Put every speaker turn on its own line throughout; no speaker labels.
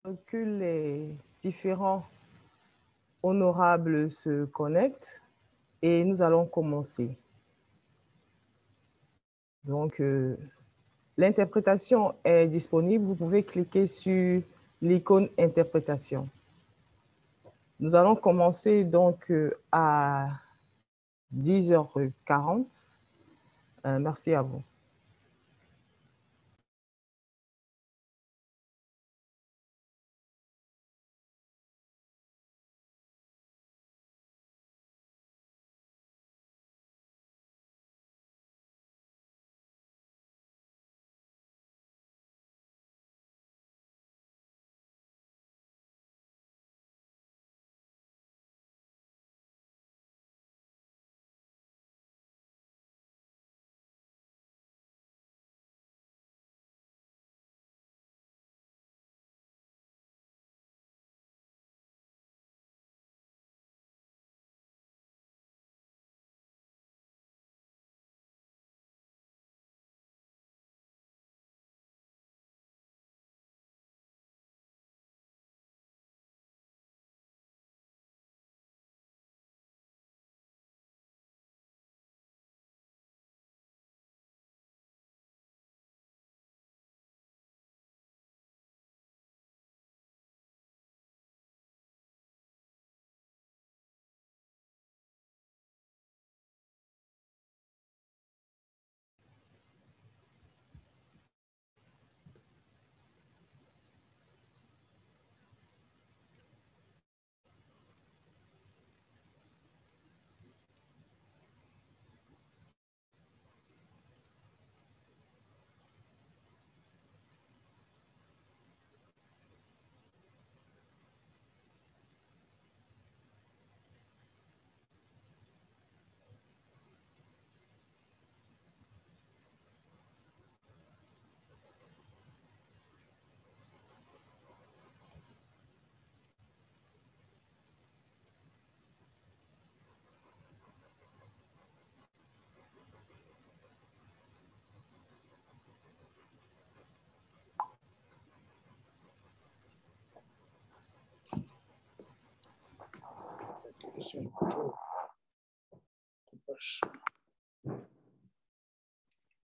Que les différents honorables se connectent et nous allons commencer. Donc, l'interprétation est disponible. Vous pouvez cliquer sur l'icône interprétation. Nous allons commencer donc à 10h40. Merci à vous.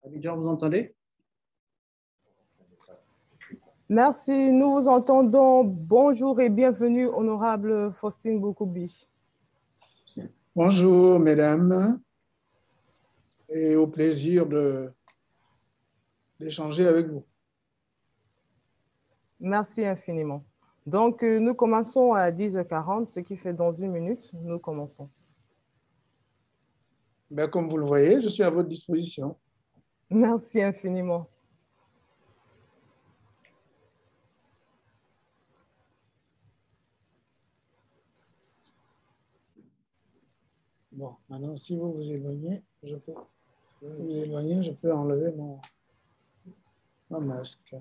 Abidjan, vous entendez?
Merci, nous vous entendons. Bonjour et bienvenue, honorable Faustine Boukoubi.
Bonjour, mesdames, et au plaisir d'échanger avec vous.
Merci infiniment. Donc, nous commençons à 10h40, ce qui fait dans 1 minute, nous commençons.
Ben, comme vous le voyez, je suis à votre disposition.
Merci infiniment.
Bon, maintenant, si vous vous éloignez, je peux enlever mon masque.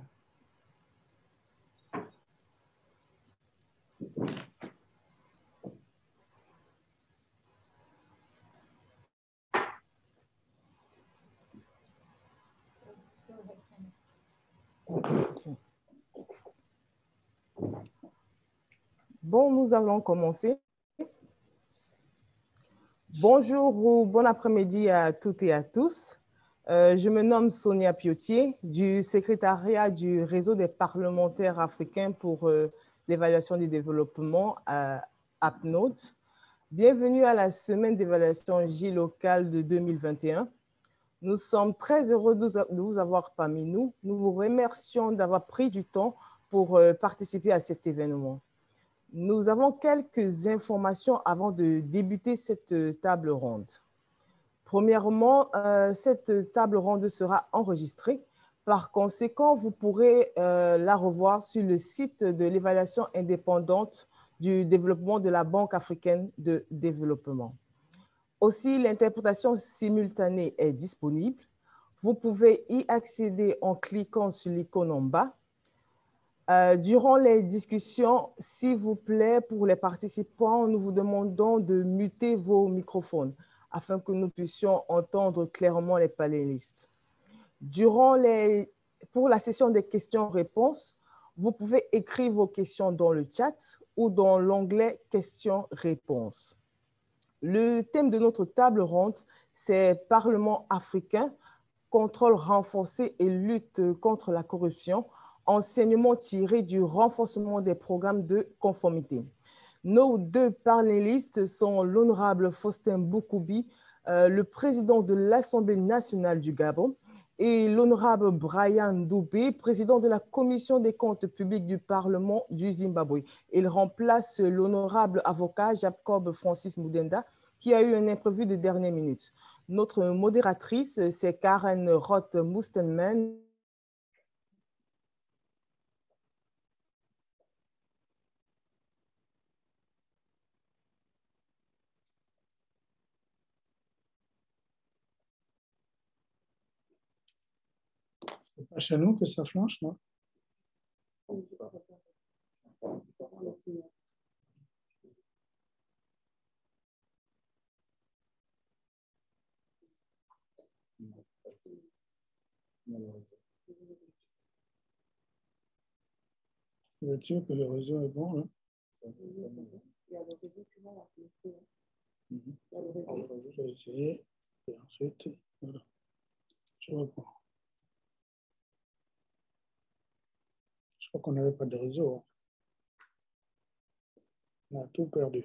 Bon, nous allons commencer. Bonjour ou bon après-midi à toutes et à tous. Je me nomme Sonia Piotier du secrétariat du réseau des parlementaires africains pour l'évaluation du développement à APNOD. Bienvenue à la semaine d'évaluation J-locale de 2021. Nous sommes très heureux de vous avoir parmi nous. Nous vous remercions d'avoir pris du temps pour participer à cet événement. Nous avons quelques informations avant de débuter cette table ronde. Premièrement, cette table ronde sera enregistrée. Par conséquent, vous pourrez la revoir sur le site de l'évaluation indépendante du développement de la Banque africaine de développement. Aussi, l'interprétation simultanée est disponible. Vous pouvez y accéder en cliquant sur l'icône en bas. Durant les discussions, s'il vous plaît, pour les participants, nous vous demandons de muter vos microphones afin que nous puissions entendre clairement les panélistes. Pour la session des questions-réponses, Vous pouvez écrire vos questions dans le chat ou dans l'onglet questions-réponses. Le thème de notre table ronde, c'est Parlement africain, contrôle renforcé et lutte contre la corruption, enseignements tirés du renforcement des programmes de conformité. Nos deux panélistes sont l'honorable Faustin Boukoubi, le président de l'Assemblée nationale du Gabon, et l'honorable Brian Doubé, président de la Commission des comptes publics du Parlement du Zimbabwe. Il remplace l'honorable avocat Jacob Francis Mudenda, qui a eu un imprévu de dernière minute. Notre modératrice, c'est Karen Roth-Mustenman.
C'est pas chez nous que ça flanche, non? Vous êtes sûr que le réseau est bon, là? Je vais essayer. Et ensuite, voilà. Je reprends. Je crois qu'on n'avait pas de réseau. On a tout perdu.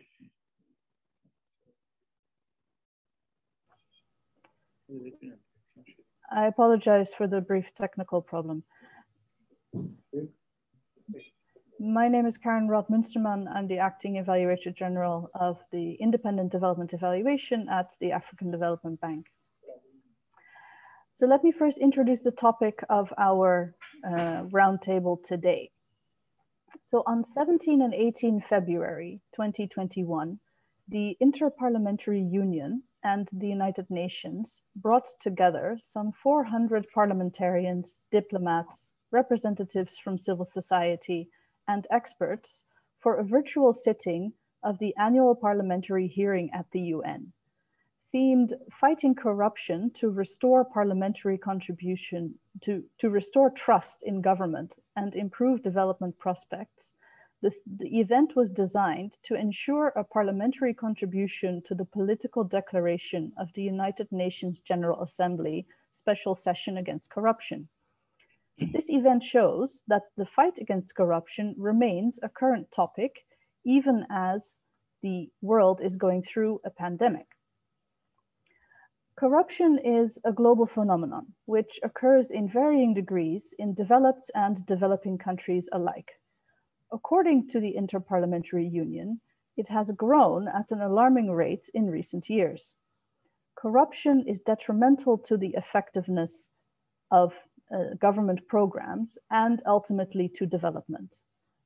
I apologize for the brief technical problem. My name is Karen Roth-Munsterman. I'm the Acting Evaluator General of the Independent Development Evaluation at the African Development Bank. So let me first introduce the topic of our roundtable today. So on 17 and 18 February 2021, the Inter-Parliamentary Union and the United Nations brought together some 400 parliamentarians, diplomats, representatives from civil society, and experts for a virtual sitting of the annual parliamentary hearing at the UN, themed Fighting Corruption to Restore Parliamentary Contribution, to restore trust in government and improve development prospects. The event was designed to ensure a parliamentary contribution to the political declaration of the United Nations General Assembly Special Session Against Corruption. This event shows that the fight against corruption remains a current topic, even as the world is going through a pandemic. Corruption is a global phenomenon, which occurs in varying degrees in developed and developing countries alike. According to the Inter-Parliamentary Union, it has grown at an alarming rate in recent years. Corruption is detrimental to the effectiveness of government programs and ultimately to development.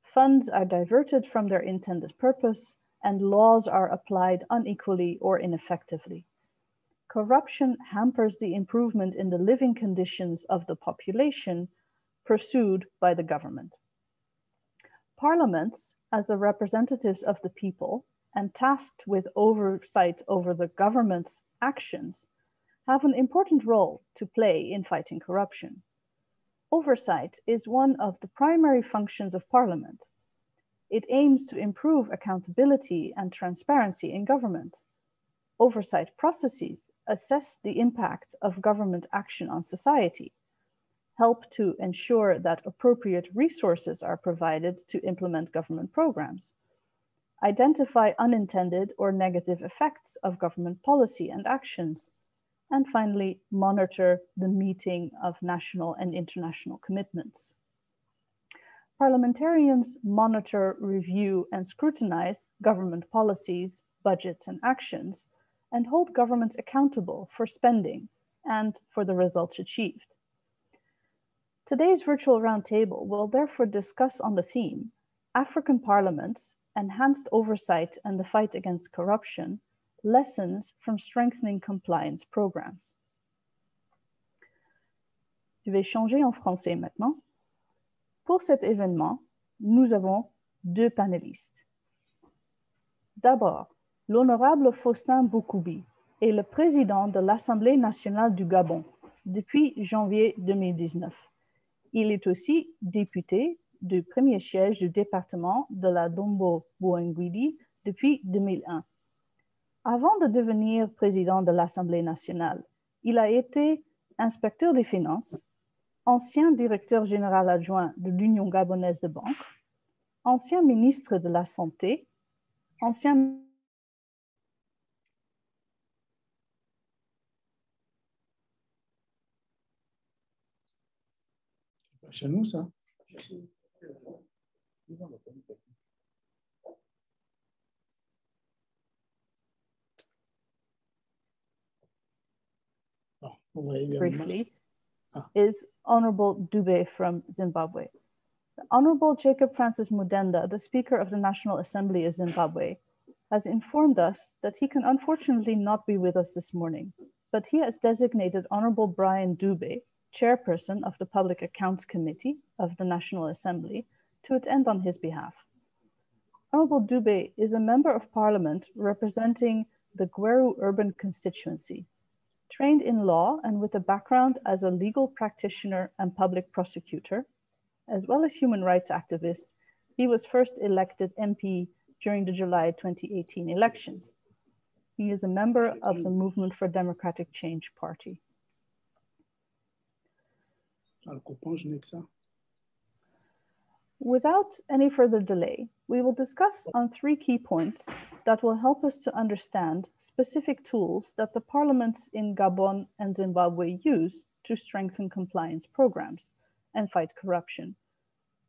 Funds are diverted from their intended purpose and laws are applied unequally or ineffectively. Corruption hampers the improvement in the living conditions of the population pursued by the government. Parliaments, as the representatives of the people and tasked with oversight over the government's actions, have an important role to play in fighting corruption. Oversight is one of the primary functions of Parliament. It aims to improve accountability and transparency in government. Oversight processes assess the impact of government action on society, help to ensure that appropriate resources are provided to implement government programs, identify unintended or negative effects of government policy and actions, and finally, monitor the meeting of national and international commitments. Parliamentarians monitor, review, and scrutinize government policies, budgets, and actions, and hold governments accountable for spending and for the results achieved. Today's virtual roundtable will therefore discuss on the theme, African Parliaments, Enhanced Oversight and the Fight Against Corruption, Lessons from Strengthening Compliance Programs. Je vais changer en français maintenant. Pour cet événement, nous avons deux panélistes. D'abord, l'honorable Faustin Boukoubi est le président de l'Assemblée nationale du Gabon depuis janvier 2019. Il est aussi député du premier siège du département de la Dombo-Boingidi depuis 2001. Avant de devenir président de l'Assemblée nationale, il a été inspecteur des finances, ancien directeur général adjoint de l'Union gabonaise de banque, ancien ministre de la Santé, ancien...
C'est pas chez nous, ça.
Briefly, is Honorable Dube from Zimbabwe. The Honorable Jacob Francis Mudenda, the Speaker of the National Assembly of Zimbabwe, has informed us that he can unfortunately not be with us this morning, but he has designated Honorable Brian Dube, Chairperson of the Public Accounts Committee of the National Assembly, to attend on his behalf. Honorable Dube is a Member of Parliament representing the Gweru Urban Constituency. Trained in law and with a background as a legal practitioner and public prosecutor, as well as human rights activist, he was first elected MP during the July 2018 elections. He is a member of the Movement for Democratic Change Party. Without any further delay, we will discuss on 3 key points that will help us to understand specific tools that the parliaments in Gabon and Zimbabwe use to strengthen compliance programs and fight corruption,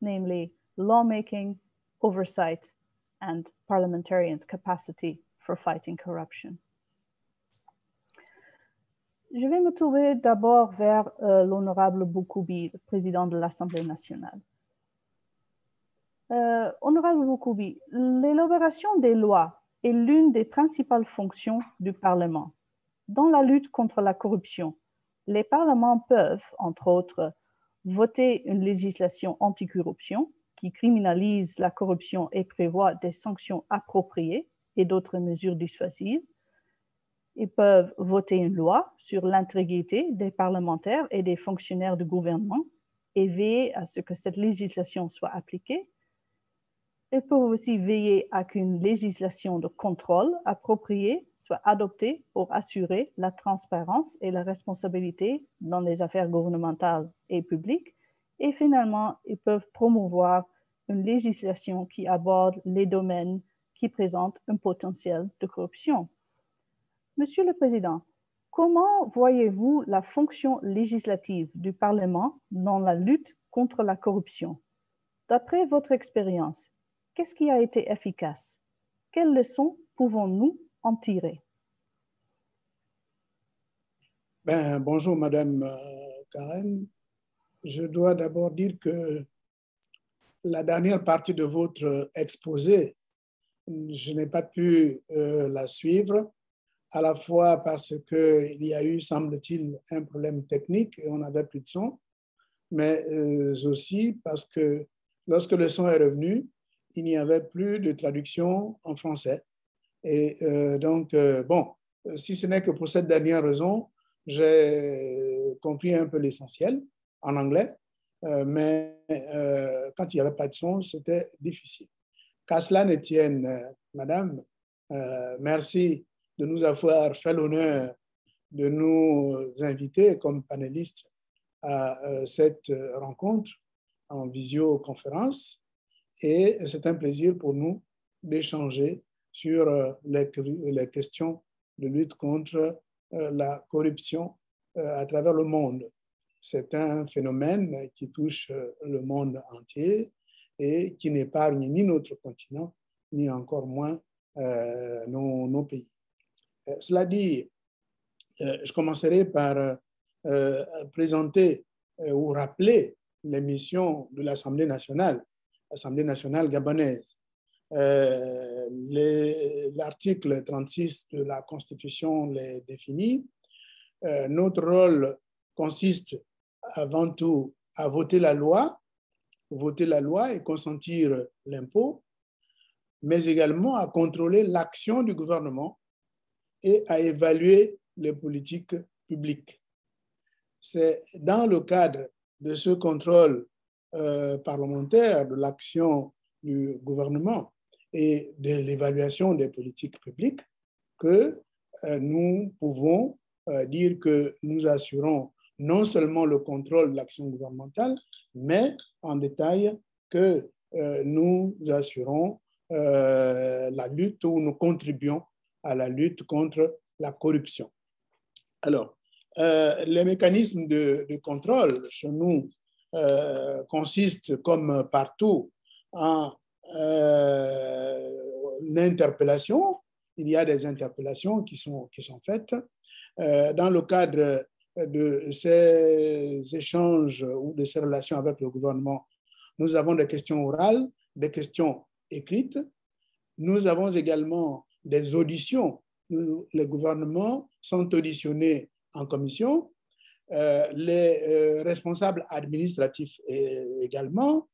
namely lawmaking, oversight, and parliamentarians' capacity for fighting corruption. Je vais me tourner d'abord vers l'honorable Boukoubi, le président de l'Assemblée nationale. Honorable Boukoubi, l'élaboration des lois est l'une des principales fonctions du Parlement. Dans la lutte contre la corruption, les parlements peuvent, entre autres, voter une législation anticorruption qui criminalise la corruption et prévoit des sanctions appropriées et d'autres mesures dissuasives. Ils peuvent voter une loi sur l'intégrité des parlementaires et des fonctionnaires du gouvernement et veiller à ce que cette législation soit appliquée. Ils peuvent aussi veiller à qu'une législation de contrôle appropriée soit adoptée pour assurer la transparence et la responsabilité dans les affaires gouvernementales et publiques. Et finalement, ils peuvent promouvoir une législation qui aborde les domaines qui présentent un potentiel de corruption. Monsieur le Président, comment voyez-vous la fonction législative du Parlement dans la lutte contre la corruption? D'après votre expérience, qu'est-ce qui a été efficace? Quelles leçons pouvons-nous en tirer?
Bonjour, Madame Karen. Je dois d'abord dire que la dernière partie de votre exposé, je n'ai pas pu la suivre, à la fois parce qu'il y a eu, semble-t-il, un problème technique et on n'avait plus de son, mais aussi parce que lorsque le son est revenu, il n'y avait plus de traduction en français. Et bon, si ce n'est que pour cette dernière raison, j'ai compris un peu l'essentiel en anglais, mais quand il n'y avait pas de son, c'était difficile. Qu'à cela ne tienne, Madame, merci de nous avoir fait l'honneur de nous inviter comme panélistes à cette rencontre en visioconférence. Et c'est un plaisir pour nous d'échanger sur les questions de lutte contre la corruption à travers le monde. C'est un phénomène qui touche le monde entier et qui n'épargne ni notre continent, ni encore moins nos pays. Cela dit, je commencerai par présenter ou rappeler les missions de l'Assemblée nationale gabonaise. L'article 36 de la Constitution les définit. Notre rôle consiste avant tout à voter la loi et consentir l'impôt, mais également à contrôler l'action du gouvernement et à évaluer les politiques publiques. C'est dans le cadre de ce contrôle parlementaire de l'action du gouvernement et de l'évaluation des politiques publiques que nous pouvons dire que nous assurons non seulement le contrôle de l'action gouvernementale, mais en détail que nous assurons la lutte ou nous contribuons à la lutte contre la corruption. Alors, les mécanismes de contrôle chez nous consistent, comme partout, en une interpellation. Il y a des interpellations qui sont faites. Dans le cadre de ces échanges ou de ces relations avec le gouvernement, nous avons des questions orales, des questions écrites. Nous avons également des auditions. Les gouvernements sont auditionnés en commission. Les responsables administratifs également,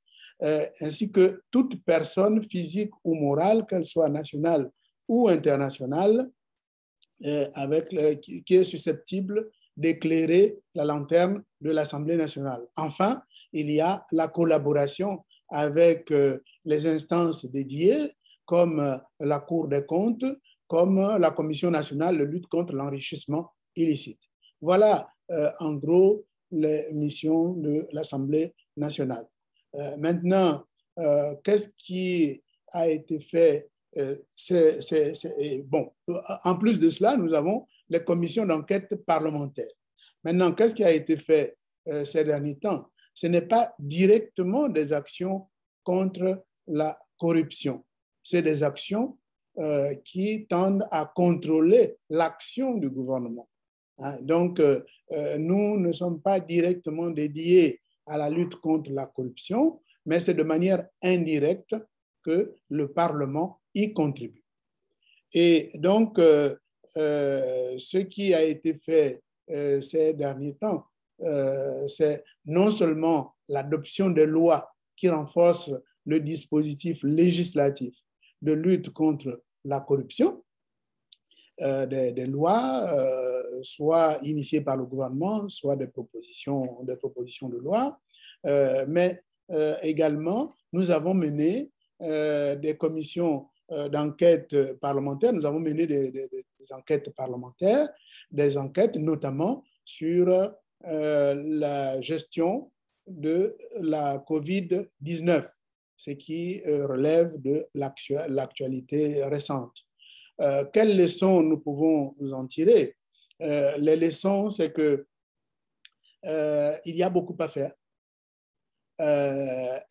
ainsi que toute personne physique ou morale, qu'elle soit nationale ou internationale, qui est susceptible d'éclairer la lanterne de l'Assemblée nationale. Enfin, il y a la collaboration avec les instances dédiées, comme la Cour des comptes, comme la Commission nationale de lutte contre l'enrichissement illicite. Voilà, en gros, les missions de l'Assemblée nationale. Maintenant, qu'est-ce qui a été fait? Bon, en plus de cela, nous avons les commissions d'enquête parlementaires. Maintenant, qu'est-ce qui a été fait ces derniers temps? Ce n'est pas directement des actions contre la corruption. C'est des actions qui tendent à contrôler l'action du gouvernement. Donc, nous ne sommes pas directement dédiés à la lutte contre la corruption, mais c'est de manière indirecte que le Parlement y contribue. Et donc, ce qui a été fait ces derniers temps, c'est non seulement l'adoption de lois qui renforcent le dispositif législatif de lutte contre la corruption, des lois, soit initiées par le gouvernement, soit des propositions de loi, mais également, nous avons mené des commissions d'enquête parlementaire, nous avons mené des enquêtes parlementaires, des enquêtes notamment sur la gestion de la COVID-19, ce qui relève de l'actualité récente. Quelles leçons nous pouvons nous en tirer? Les leçons, c'est que il y a beaucoup à faire.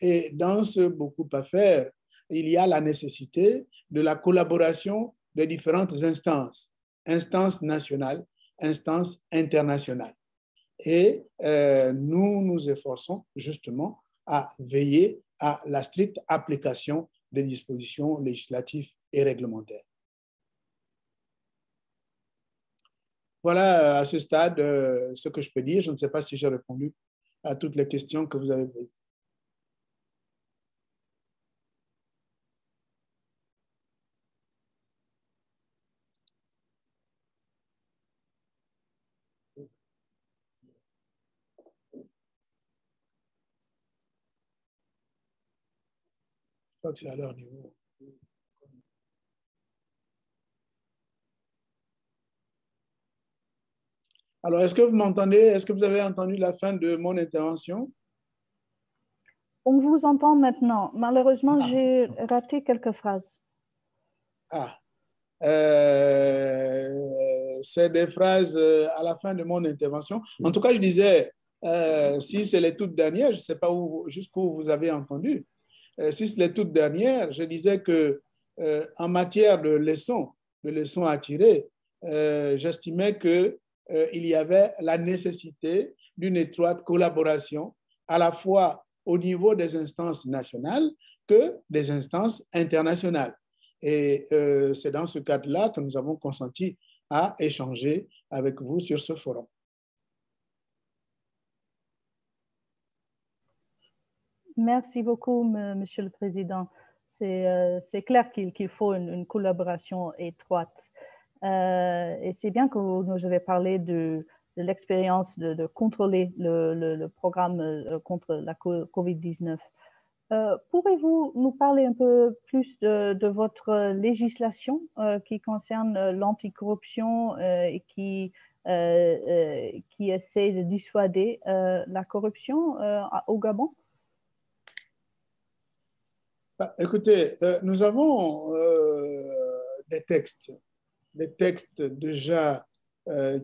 Et dans ce beaucoup à faire, il y a la nécessité de la collaboration des différentes instances, instances nationales, instances internationales. Et nous nous efforçons justement à veiller à la stricte application des dispositions législatives et réglementaires. Voilà à ce stade ce que je peux dire. Je ne sais pas si j'ai répondu à toutes les questions que vous avez posées. Je crois que c'est à leur niveau. Alors, est-ce que vous m'entendez? Est-ce que vous avez entendu la fin de mon intervention?
On vous entend maintenant. Malheureusement, j'ai raté quelques phrases.
C'est des phrases à la fin de mon intervention. En tout cas, je disais, si c'est les toutes dernières, je ne sais pas jusqu'où vous avez entendu. Si c'est les toutes dernières, je disais que en matière de leçons à tirer, j'estimais que il y avait la nécessité d'une étroite collaboration à la fois au niveau des instances nationales que des instances internationales. Et c'est dans ce cadre-là que nous avons consenti à échanger avec vous sur ce forum.
Merci beaucoup, Monsieur le Président. C'est clair qu'il faut une collaboration étroite. Et c'est bien que vous nous avez parlé de l'expérience de contrôler le programme contre la COVID-19. Pourrez-vous nous parler un peu plus de votre législation qui concerne l'anticorruption et qui essaie de dissuader la corruption au Gabon?
Écoutez, nous avons des textes déjà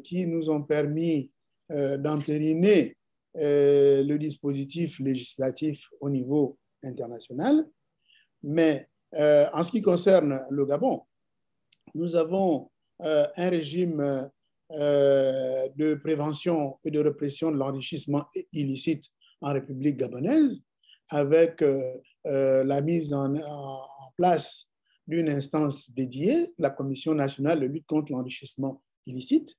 qui nous ont permis d'entériner le dispositif législatif au niveau international. Mais en ce qui concerne le Gabon, nous avons un régime de prévention et de répression de l'enrichissement illicite en République gabonaise avec la mise en place d'une instance dédiée, la Commission nationale de lutte contre l'enrichissement illicite.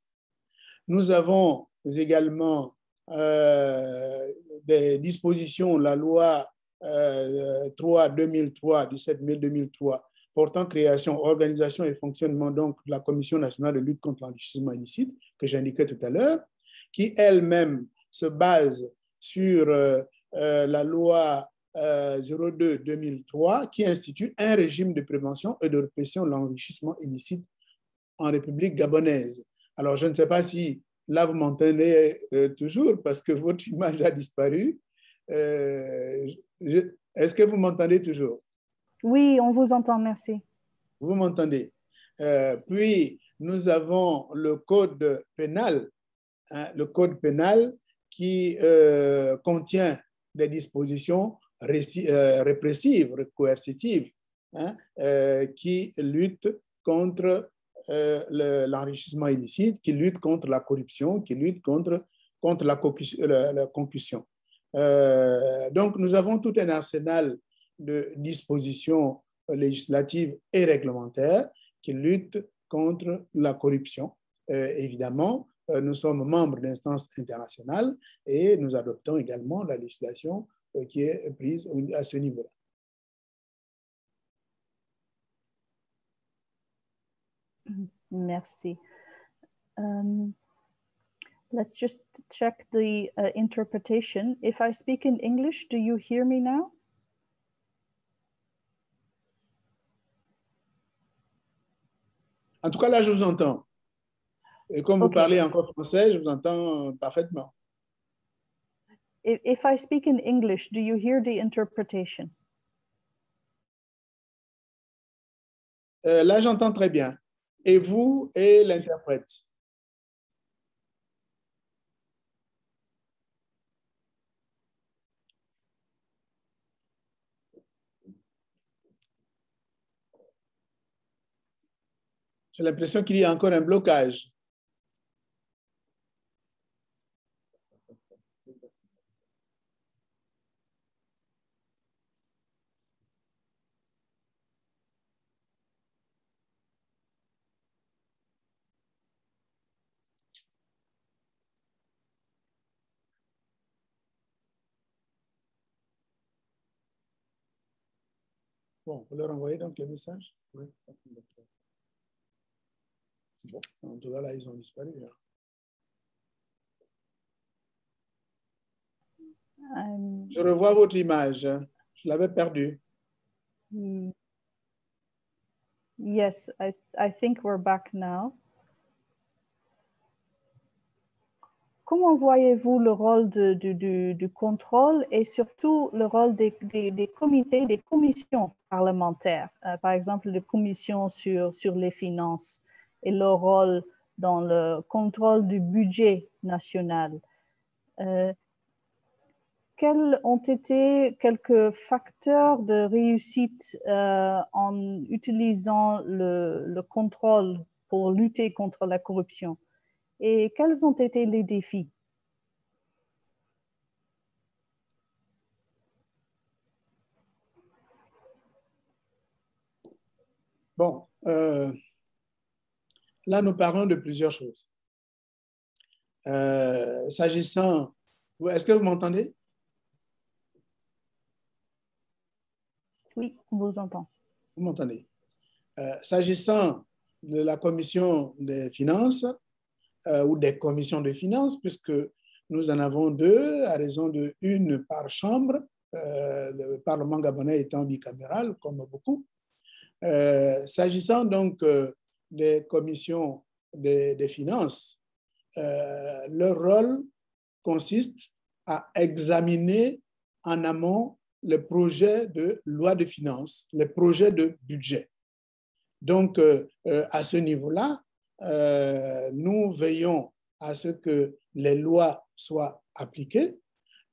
Nous avons également des dispositions, la loi 3-2003, du 7 mai 2003, portant création, organisation et fonctionnement donc de la Commission nationale de lutte contre l'enrichissement illicite, que j'indiquais tout à l'heure, qui elle-même se base sur la loi 02-2003, qui institue un régime de prévention et de répression de l'enrichissement illicite en République gabonaise. Alors, je ne sais pas si là, vous m'entendez toujours parce que votre image a disparu. Est-ce que vous m'entendez toujours?
Oui, on vous entend, merci.
Vous m'entendez? Puis, nous avons le code pénal, qui contient des dispositions répressives, coercitives, qui luttent contre l'enrichissement illicite, qui luttent contre la corruption, qui luttent contre la concussion. Donc, nous avons tout un arsenal de dispositions législatives et réglementaires qui luttent contre la corruption. Évidemment, nous sommes membres d'instances internationales et nous adoptons également la législation qui est prise à ce niveau-là.
Merci. Let's just check the interpretation. If I speak in English, do you hear me now?
En tout cas, là, je vous entends. Et comme vous parlez encore français, je vous entends parfaitement.
If I speak in English, do you hear the interpretation?
Là, j'entends très bien. Et vous et l'interprète? J'ai l'impression qu'il y a encore un blocage. Bon, vous leur envoyez donc le message? Oui. Bon, en tout cas, là, ils ont disparu. Là. Je revois votre image. Je l'avais perdue.
Yes, I think we're back now. Comment voyez-vous le rôle du contrôle et surtout le rôle des comités, des commissions parlementaires, par exemple les commissions sur les finances et leur rôle dans le contrôle du budget national? Quels ont été quelques facteurs de réussite en utilisant le contrôle pour lutter contre la corruption? Et quels ont été les défis?
Bon, là, nous parlons de plusieurs choses. S'agissant... Est-ce que vous m'entendez?
Oui, on vous entend.
Vous m'entendez? S'agissant de la commission des finances, ou des commissions de finances, puisque nous en avons deux, à raison de une par chambre, le Parlement gabonais étant bicaméral, comme beaucoup. S'agissant donc des commissions des finances, leur rôle consiste à examiner en amont les projets de loi de finances, les projets de budget. Donc, à ce niveau-là, nous veillons à ce que les lois soient appliquées.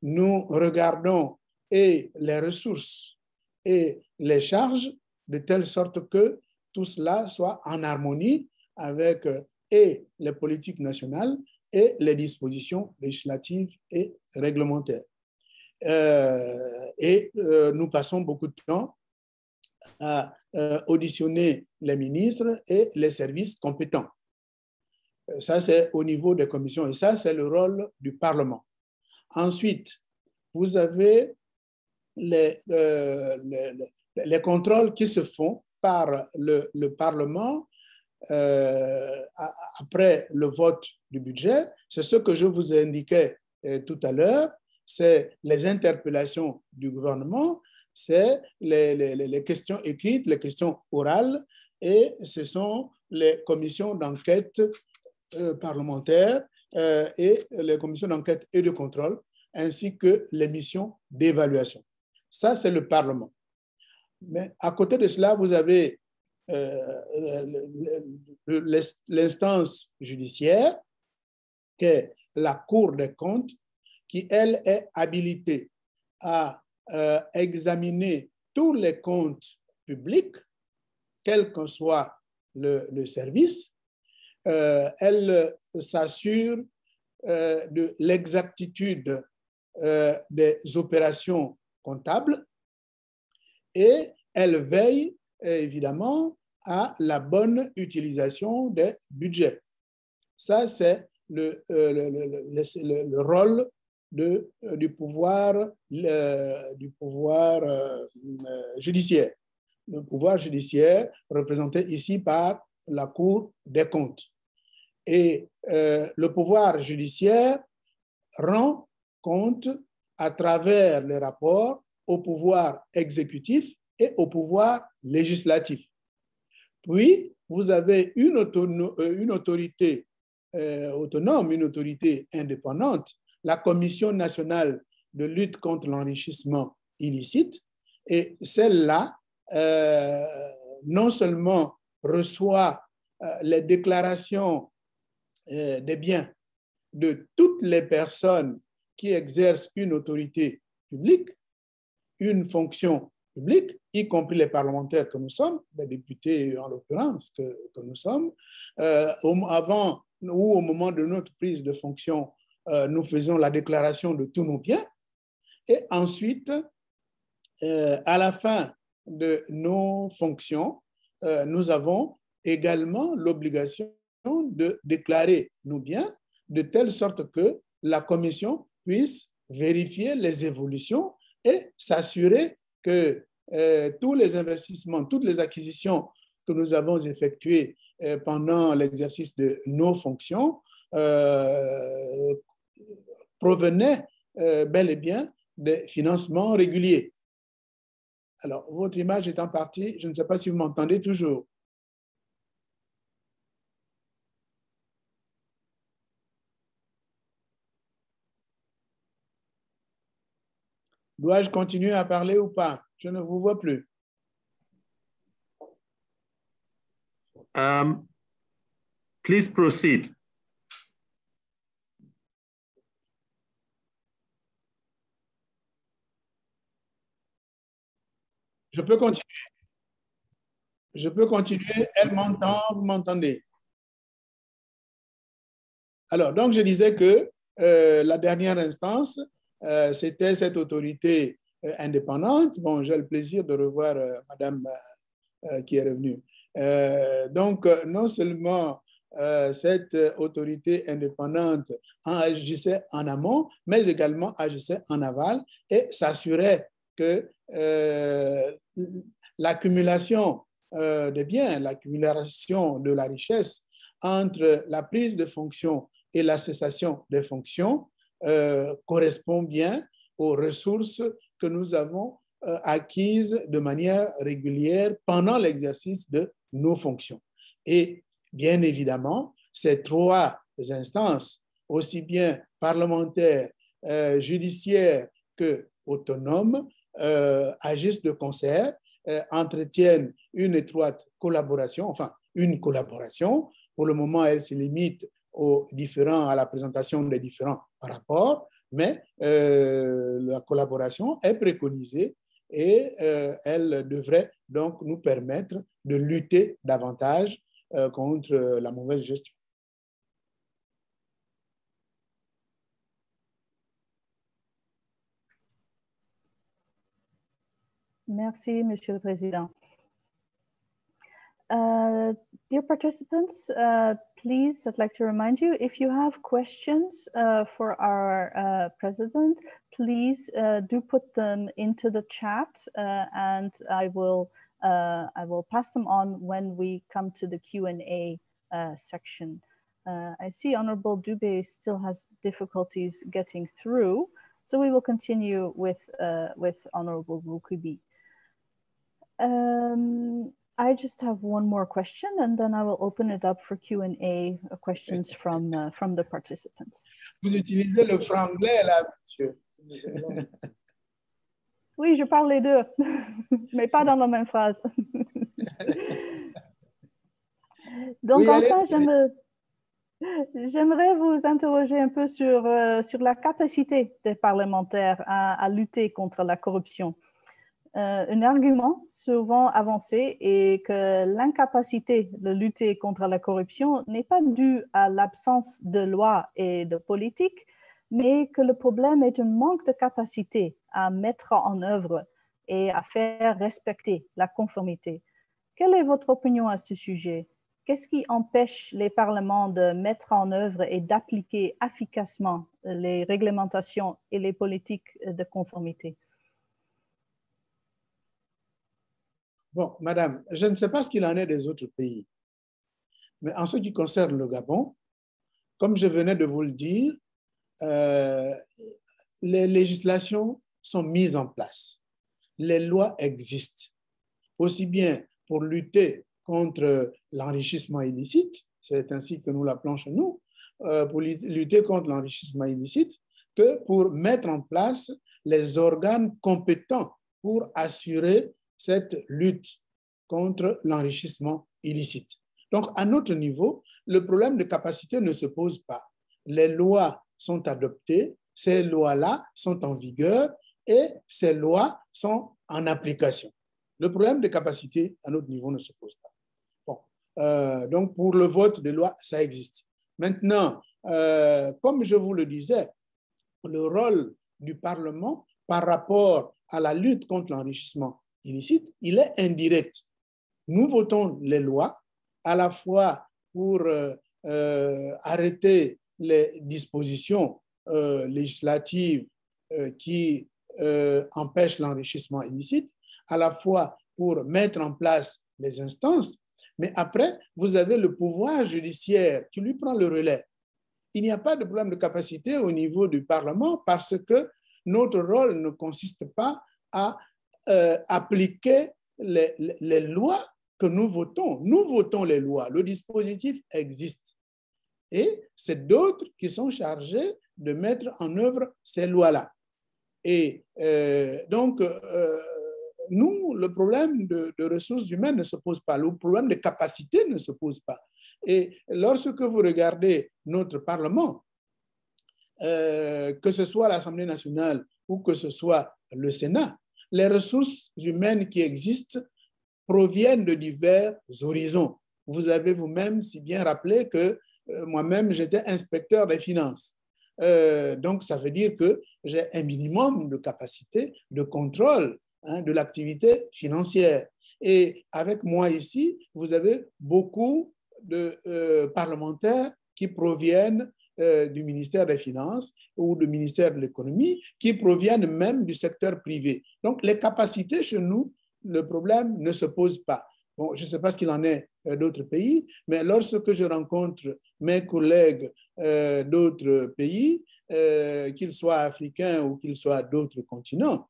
Nous regardons et les ressources et les charges de telle sorte que tout cela soit en harmonie avec et les politiques nationales et les dispositions législatives et réglementaires. Nous passons beaucoup de temps à auditionner les ministres et les services compétents. Ça, c'est au niveau des commissions et ça, c'est le rôle du Parlement. Ensuite, vous avez les contrôles qui se font par le Parlement après le vote du budget. C'est ce que je vous indiquais tout à l'heure, c'est les interpellations du gouvernement, c'est les questions écrites, les questions orales, et ce sont les commissions d'enquête parlementaires et les commissions d'enquête et de contrôle, ainsi que les missions d'évaluation. Ça, c'est le Parlement. Mais à côté de cela, vous avez l'instance judiciaire, qui est la Cour des comptes, qui, elle, est habilitée à examiner tous les comptes publics, quel que soit le service. Elle s'assure de l'exactitude des opérations comptables et elle veille évidemment à la bonne utilisation des budgets. Ça, c'est le rôle du pouvoir judiciaire. Le pouvoir judiciaire représenté ici par la Cour des comptes. Et le pouvoir judiciaire rend compte à travers les rapports au pouvoir exécutif et au pouvoir législatif. Puis, vous avez une autorité autonome, une autorité indépendante, la Commission nationale de lutte contre l'enrichissement illicite, et celle-là, non seulement reçoit les déclarations des biens de toutes les personnes qui exercent une autorité publique, une fonction publique, y compris les parlementaires que nous sommes, les députés en l'occurrence que nous sommes, avant ou au moment de notre prise de fonction, nous faisons la déclaration de tous nos biens et ensuite, à la fin de nos fonctions, nous avons également l'obligation de déclarer nos biens de telle sorte que la Commission puisse vérifier les évolutions et s'assurer que tous les investissements, toutes les acquisitions que nous avons effectuées pendant l'exercice de nos fonctions provenaient bel et bien des financements réguliers. Alors, votre image est en partie, je ne sais pas si vous m'entendez toujours. Dois-je continuer à parler ou pas? Je ne vous vois plus.
Please proceed.
Je peux continuer. Je peux continuer. Elle m'entend, vous m'entendez? Alors, donc, je disais que la dernière instance, c'était cette autorité indépendante. Bon, j'ai le plaisir de revoir Madame qui est revenue. Donc, non seulement cette autorité indépendante agissait en amont, mais également agissait en aval et s'assurait que l'accumulation des biens, l'accumulation de la richesse entre la prise de fonction et la cessation des fonctions correspond bien aux ressources que nous avons acquises de manière régulière pendant l'exercice de nos fonctions. Et bien évidemment, ces trois instances, aussi bien parlementaires, judiciaires que autonomes, agissent de concert, entretiennent une étroite collaboration, enfin une collaboration. Pour le moment, elle se limite à la présentation des différents rapports, mais la collaboration est préconisée et elle devrait donc nous permettre de lutter davantage contre la mauvaise gestion.
Merci, Monsieur le Président. Dear participants, please, I'd like to remind you, if you have questions for our president, please do put them into the chat and I will pass them on when we come to the Q&A section. I see Honorable Dubé still has difficulties getting through, so we will continue with Honorable Mukibi. I just have one more question and then I will open it up for Q&A questions from the participants.
Vous utilisez le franglais là, monsieur.
Oui, je parle les deux, mais pas dans la même phrase. Donc oui, enfin, j'aimerais vous interroger un peu sur la capacité des parlementaires à lutter contre la corruption. Un argument souvent avancé est que l'incapacité de lutter contre la corruption n'est pas due à l'absence de loi et de politique, mais que le problème est un manque de capacité à mettre en œuvre et à faire respecter la conformité. Quelle est votre opinion à ce sujet? Qu'est-ce qui empêche les parlements de mettre en œuvre et d'appliquer efficacement les réglementations et les politiques de conformité?
Bon, madame, je ne sais pas ce qu'il en est des autres pays, mais en ce qui concerne le Gabon, comme je venais de vous le dire, les législations sont mises en place. Les lois existent, aussi bien pour lutter contre l'enrichissement illicite, c'est ainsi que nous l'appelons chez nous, pour lutter contre l'enrichissement illicite, que pour mettre en place les organes compétents pour assurer cette lutte contre l'enrichissement illicite. Donc, à notre niveau, le problème de capacité ne se pose pas. Les lois sont adoptées, ces lois-là sont en vigueur et ces lois sont en application. Le problème de capacité, à notre niveau, ne se pose pas. Bon. Donc, pour le vote de loi, ça existe. Maintenant, comme je vous le disais, le rôle du Parlement par rapport à la lutte contre l'enrichissement illicite, il est indirect. Nous votons les lois à la fois pour arrêter les dispositions législatives qui empêchent l'enrichissement illicite, à la fois pour mettre en place les instances, mais après, vous avez le pouvoir judiciaire qui lui prend le relais. Il n'y a pas de problème de capacité au niveau du Parlement parce que notre rôle ne consiste pas à appliquer les lois que nous votons. Nous votons les lois. Le dispositif existe. Et c'est d'autres qui sont chargés de mettre en œuvre ces lois-là. Et donc, nous, le problème de ressources humaines ne se pose pas. Le problème de capacité ne se pose pas. Et lorsque vous regardez notre Parlement, que ce soit l'Assemblée nationale ou que ce soit le Sénat, les ressources humaines qui existent proviennent de divers horizons. Vous avez vous-même si bien rappelé que moi-même, j'étais inspecteur des finances. Donc, ça veut dire que j'ai un minimum de capacité de contrôle de l'activité financière. Et avec moi ici, vous avez beaucoup de parlementaires qui proviennent du ministère des Finances ou du ministère de l'Économie, qui proviennent même du secteur privé. Donc, les capacités chez nous, le problème ne se pose pas. Bon, je ne sais pas ce qu'il en est d'autres pays, mais lorsque je rencontre mes collègues d'autres pays, qu'ils soient africains ou qu'ils soient d'autres continents,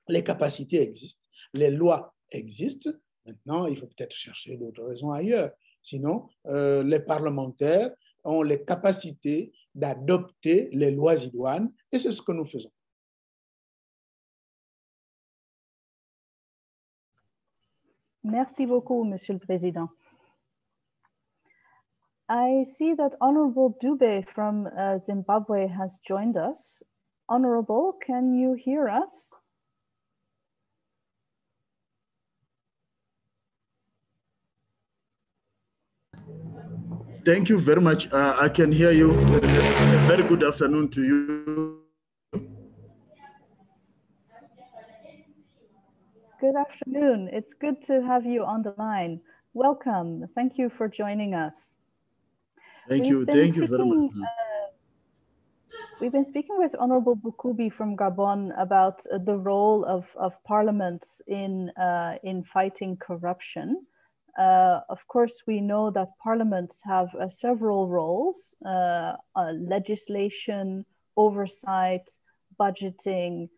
les capacités existent, les lois existent. Maintenant, il faut peut-être chercher d'autres raisons ailleurs. Sinon, les parlementaires ont les capacités d'adopter les lois idoines et c'est ce que nous faisons.
Merci beaucoup, Monsieur le Président. I see that Honorable Dube from Zimbabwe has joined us. Honorable, can you hear us?
Thank you very much. I can hear you. A very good afternoon to you.
Good afternoon. It's good to have you on the line. Welcome. Thank you for joining us.
Thank you very much.
We've been speaking with Honorable Bukubi from Gabon about the role of parliaments in fighting corruption. Of course, we know that parliaments have several roles, legislation, oversight, budgeting,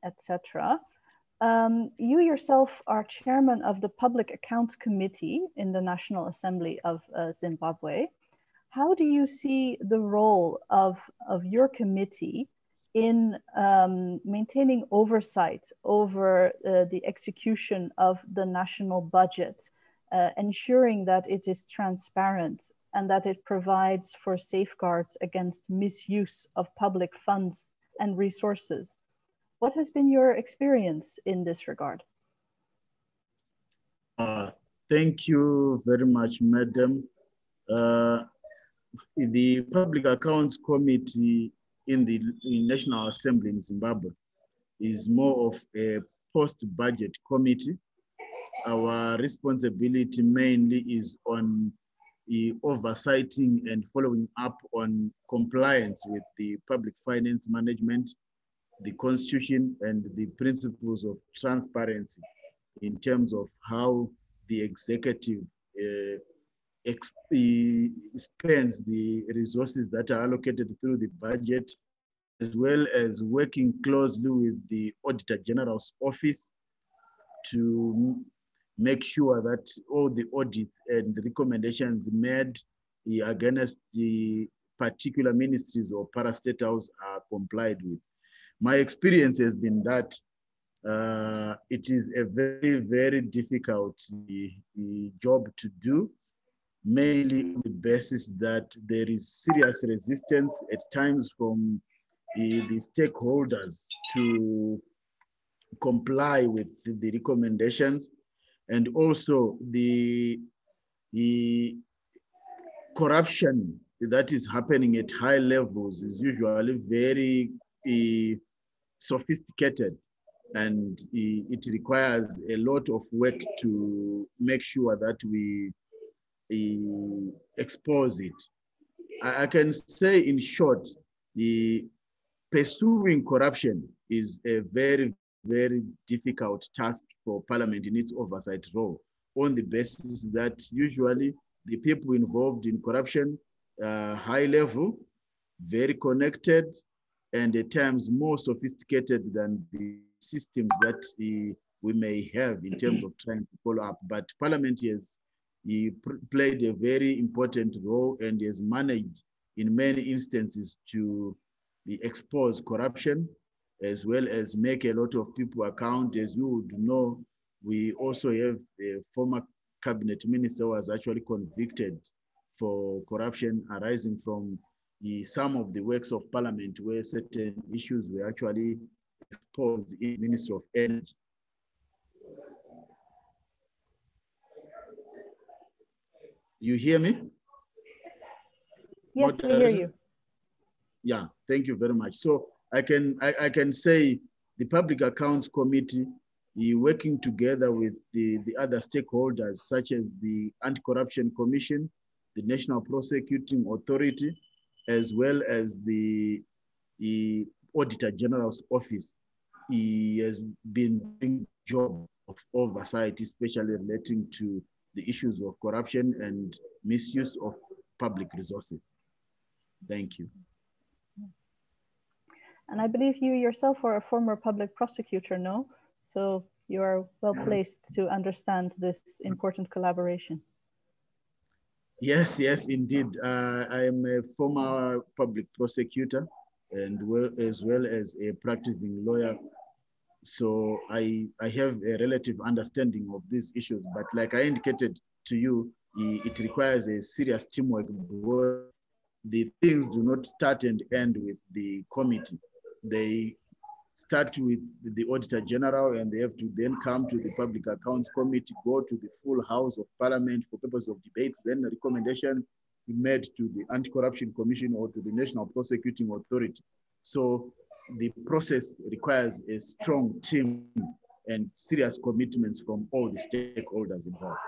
etc. You yourself are chairman of the Public Accounts Committee in the National Assembly of Zimbabwe. How do you see the role of your committee in maintaining oversight over the execution of the national budget, ensuring that it is transparent and that it provides for safeguards against misuse of public funds and resources? What has been your experience in this regard?
Thank you very much, Madam. The Public Accounts Committee in the National Assembly in Zimbabwe is more of a post-budget committee. Our responsibility mainly is on the oversighting and following up on compliance with the public finance management, the Constitution, and the principles of transparency in terms of how the executive spends the resources that are allocated through the budget, as well as working closely with the Auditor General's office to make sure that all the audits and recommendations made against the particular ministries or parastatals are complied with. My experience has been that it is a very, very difficult job to do, mainly on the basis that there is serious resistance at times from the stakeholders to comply with the recommendations, and also the corruption that is happening at high levels is usually very sophisticated, and it requires a lot of work to make sure that we expose it. I can say in short, the pursuing corruption is a very, very difficult task for Parliament in its oversight role, on the basis that usually the people involved in corruption are high level, very connected, and at times more sophisticated than the systems that we may have in terms of trying to follow up. But Parliament has played a very important role and has managed in many instances to expose corruption, as well as make a lot of people account. As you would know, we also have a former cabinet minister who was actually convicted for corruption arising from some of the works of Parliament, where certain issues were actually exposed in the Ministry of Energy. You hear me?
Yes, we hear you.
Yeah, thank you very much. So I can say the Public Accounts Committee, working together with the other stakeholders, such as the Anti-Corruption Commission, the National Prosecuting Authority, as well as the Auditor General's office, he has been doing a job of oversight, especially relating to the issues of corruption and misuse of public resources. Thank you.
And I believe you yourself are a former public prosecutor, no? So you are well placed to understand this important collaboration.
Yes, yes, indeed. I am a former public prosecutor and as well as a practicing lawyer. So I have a relative understanding of these issues, but like I indicated to you, it requires a serious teamwork because the things do not start and end with the committee. They start with the Auditor General and they have to then come to the Public Accounts Committee, go to the full House of Parliament for purpose of debates, then the recommendations be made to the Anti-Corruption Commission or to the National Prosecuting Authority. So the process requires a strong team and serious commitments from all the stakeholders involved.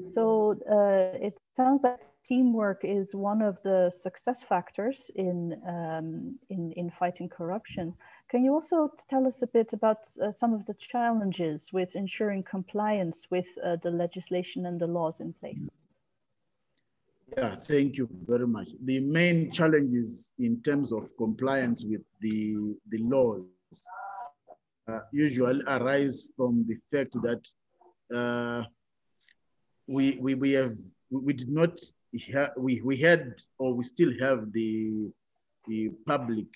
So it sounds like teamwork is one of the success factors in fighting corruption. Can you also tell us a bit about some of the challenges with ensuring compliance with the legislation and the laws in place?
Yeah, thank you very much. The main challenges in terms of compliance with the laws usually arise from the fact that we had or we still have the Public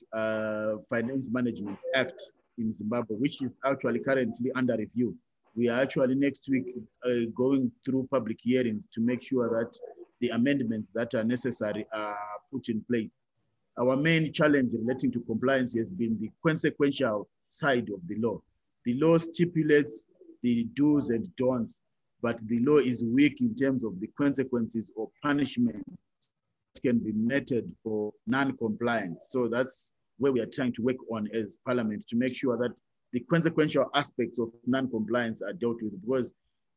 Finance Management Act in Zimbabwe, which is actually currently under review. We are actually next week going through public hearings to make sure that the amendments that are necessary are put in place. Our main challenge relating to compliance has been the consequential side of the law. The law stipulates the do's and don'ts, but the law is weak in terms of the consequences or punishment that can be meted for non-compliance. So that's where we are trying to work on as Parliament to make sure that the consequential aspects of non-compliance are dealt with, because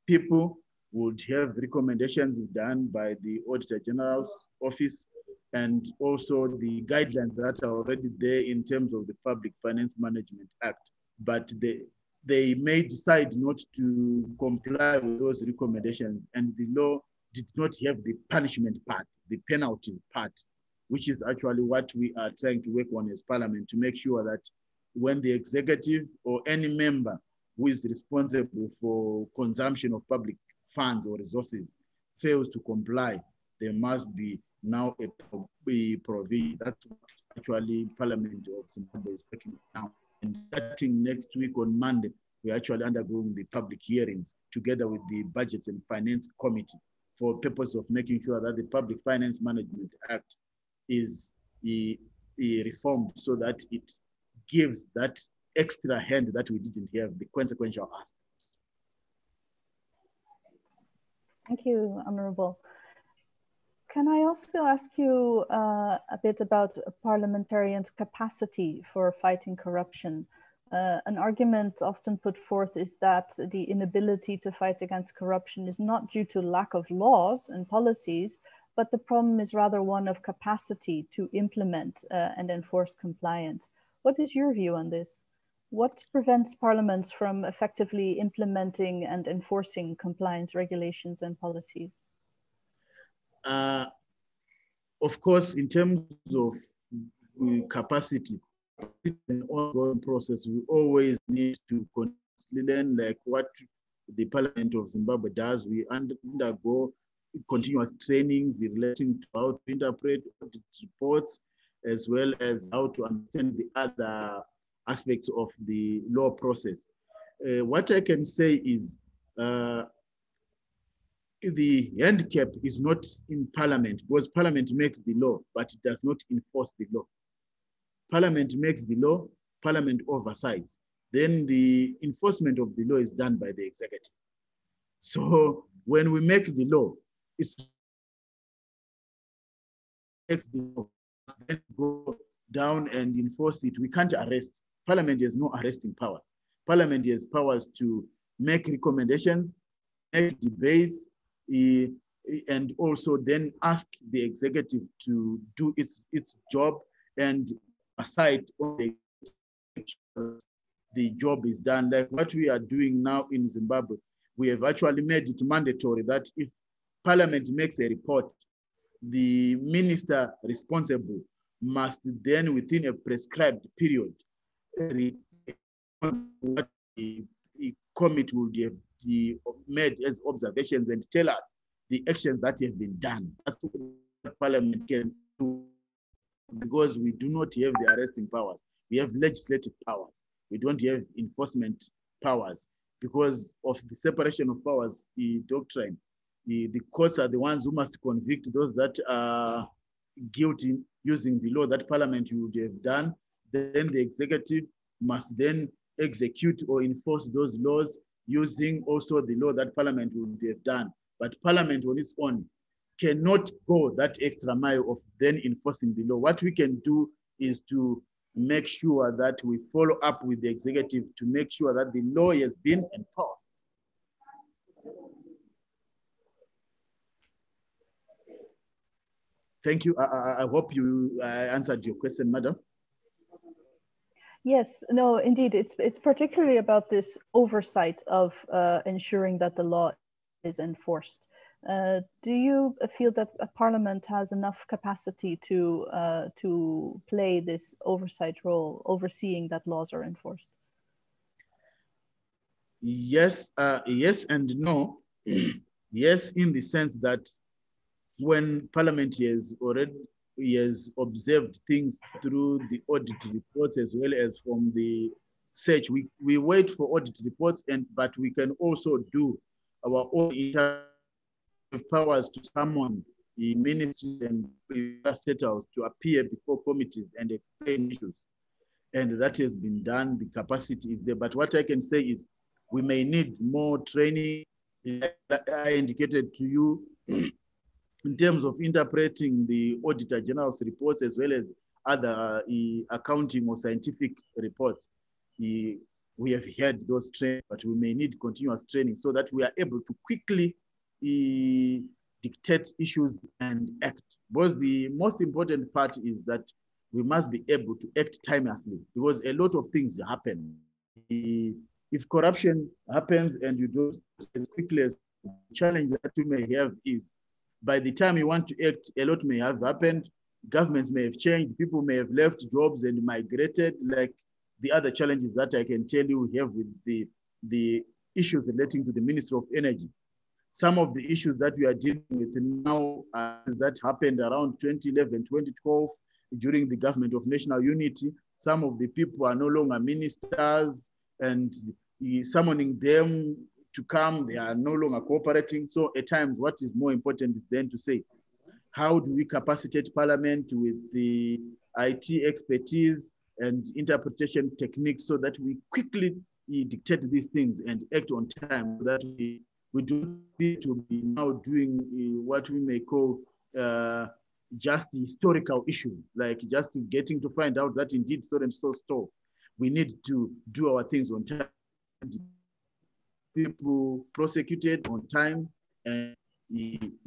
people would have recommendations done by the Auditor General's office and also the guidelines that are already there in terms of the Public Finance Management Act. But they may decide not to comply with those recommendations, and the law did not have the punishment part, the penalty part, which is actually what we are trying to work on as Parliament to make sure that when the executive or any member who is responsible for consumption of public funds or resources fails to comply, there must be now a provision. That's what actually Parliament of Zimbabwe is working on now. And starting next week on Monday, we're actually undergoing the public hearings together with the Budgets and Finance Committee for purpose of making sure that the Public Finance Management Act is reformed so that it gives that extra hand that we didn't have, the consequential aspect.
Thank you, Honorable. Can I also ask you a bit about parliamentarians' capacity for fighting corruption? An argument often put forth is that the inability to fight against corruption is not due to lack of laws and policies, but the problem is rather one of capacity to implement and enforce compliance. What is your view on this? What prevents parliaments from effectively implementing and enforcing compliance regulations and policies?
Of course, in terms of capacity, an ongoing process, we always need to learn like what the Parliament of Zimbabwe does. We undergo continuous trainings relating to how to interpret reports, as well as how to understand the other aspects of the law process. What I can say is the handicap is not in Parliament, because Parliament makes the law, but it does not enforce the law. Parliament makes the law, Parliament oversights. Then the enforcement of the law is done by the executive. So when we make the law, it's then go down and enforce it. We can't arrest. Parliament has no arresting power. Parliament has powers to make recommendations, make debates, and also then ask the executive to do its job and aside on the the job is done. Like what we are doing now in Zimbabwe, we have actually made it mandatory that if Parliament makes a report, the minister responsible must then, within a prescribed period, what the committee would have made as observations and tell us the actions that have been done. That's what Parliament can do, because we do not have the arresting powers. We have legislative powers. We don't have enforcement powers because of the separation of powers doctrine. The courts are the ones who must convict those that are guilty using the law that Parliament would have done. Then the executive must then execute or enforce those laws using also the law that Parliament would have done. But Parliament on its own cannot go that extra mile of then enforcing the law. What we can do is to make sure that we follow up with the executive to make sure that the law has been enforced. Thank you. I hope you answered your question, madam.
Yes, no, indeed. It's particularly about this oversight of ensuring that the law is enforced. Do you feel that a Parliament has enough capacity to play this oversight role, overseeing that laws are enforced?
Yes, yes and no. Yes, in the sense that when Parliament has observed things through the audit reports as well as from the search, we wait for audit reports, but we can also do our own powers to summon the ministry and state house to appear before committees and explain issues. And that has been done, the capacity is there. But what I can say is we may need more training. I indicated to you in terms of interpreting the Auditor General's reports as well as other accounting or scientific reports. We have had those trainings, but we may need continuous training so that we are able to quickly dictate issues and act. Because the most important part is that we must be able to act timelessly because a lot of things happen. If corruption happens and you don't as quickly as the challenge that we may have is by the time you want to act, a lot may have happened. Governments may have changed. People may have left jobs and migrated, like the other challenges that I can tell you we have with the issues relating to the Ministry of Energy. Some of the issues that we are dealing with now that happened around 2011, 2012, during the government of national unity. Some of the people are no longer ministers, and summoning them to come, they are no longer cooperating. So at times, what is more important is then to say, how do we capacitate Parliament with the IT expertise and interpretation techniques so that we quickly dictate these things and act on time, so that we don't need to be now doing what we may call just historical issue, like just getting to find out that indeed so and so store. We need to do our things on time, people prosecuted on time, and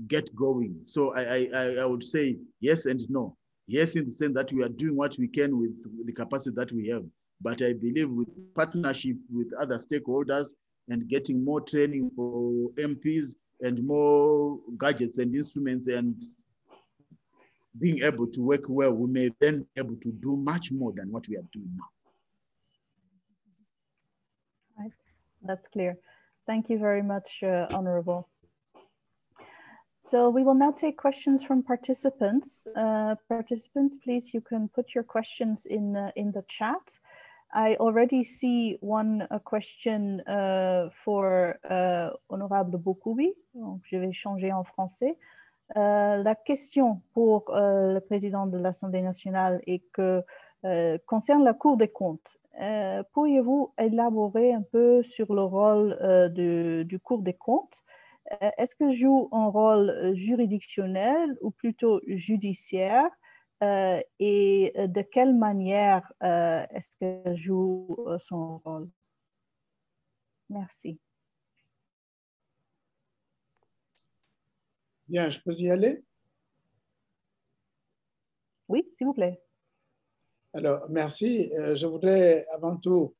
get going. So I would say yes and no. Yes, in the sense that we are doing what we can with the capacity that we have. But I believe with partnership with other stakeholders and getting more training for MPs and more gadgets and instruments and being able to work well, we may then be able to do much more than what we are doing now.
Right. That's clear. Thank you very much, Honorable. So we will now take questions from participants. Participants, please, you can put your questions in the chat. I already see one question for Honorable Boukoubi. Donc, je vais changer en français. La question pour le président de l'Assemblée nationale est que concerne la Cour des comptes. Pourriez-vous élaborer un peu sur le rôle du Cour des comptes? Est-ce qu'elle joue un rôle juridictionnel ou plutôt judiciaire? Et de quelle manière est-ce qu'elle joue son rôle? Merci.
Bien, je peux y aller?
Oui, s'il vous plaît.
Alors, merci. Je voudrais avant tout,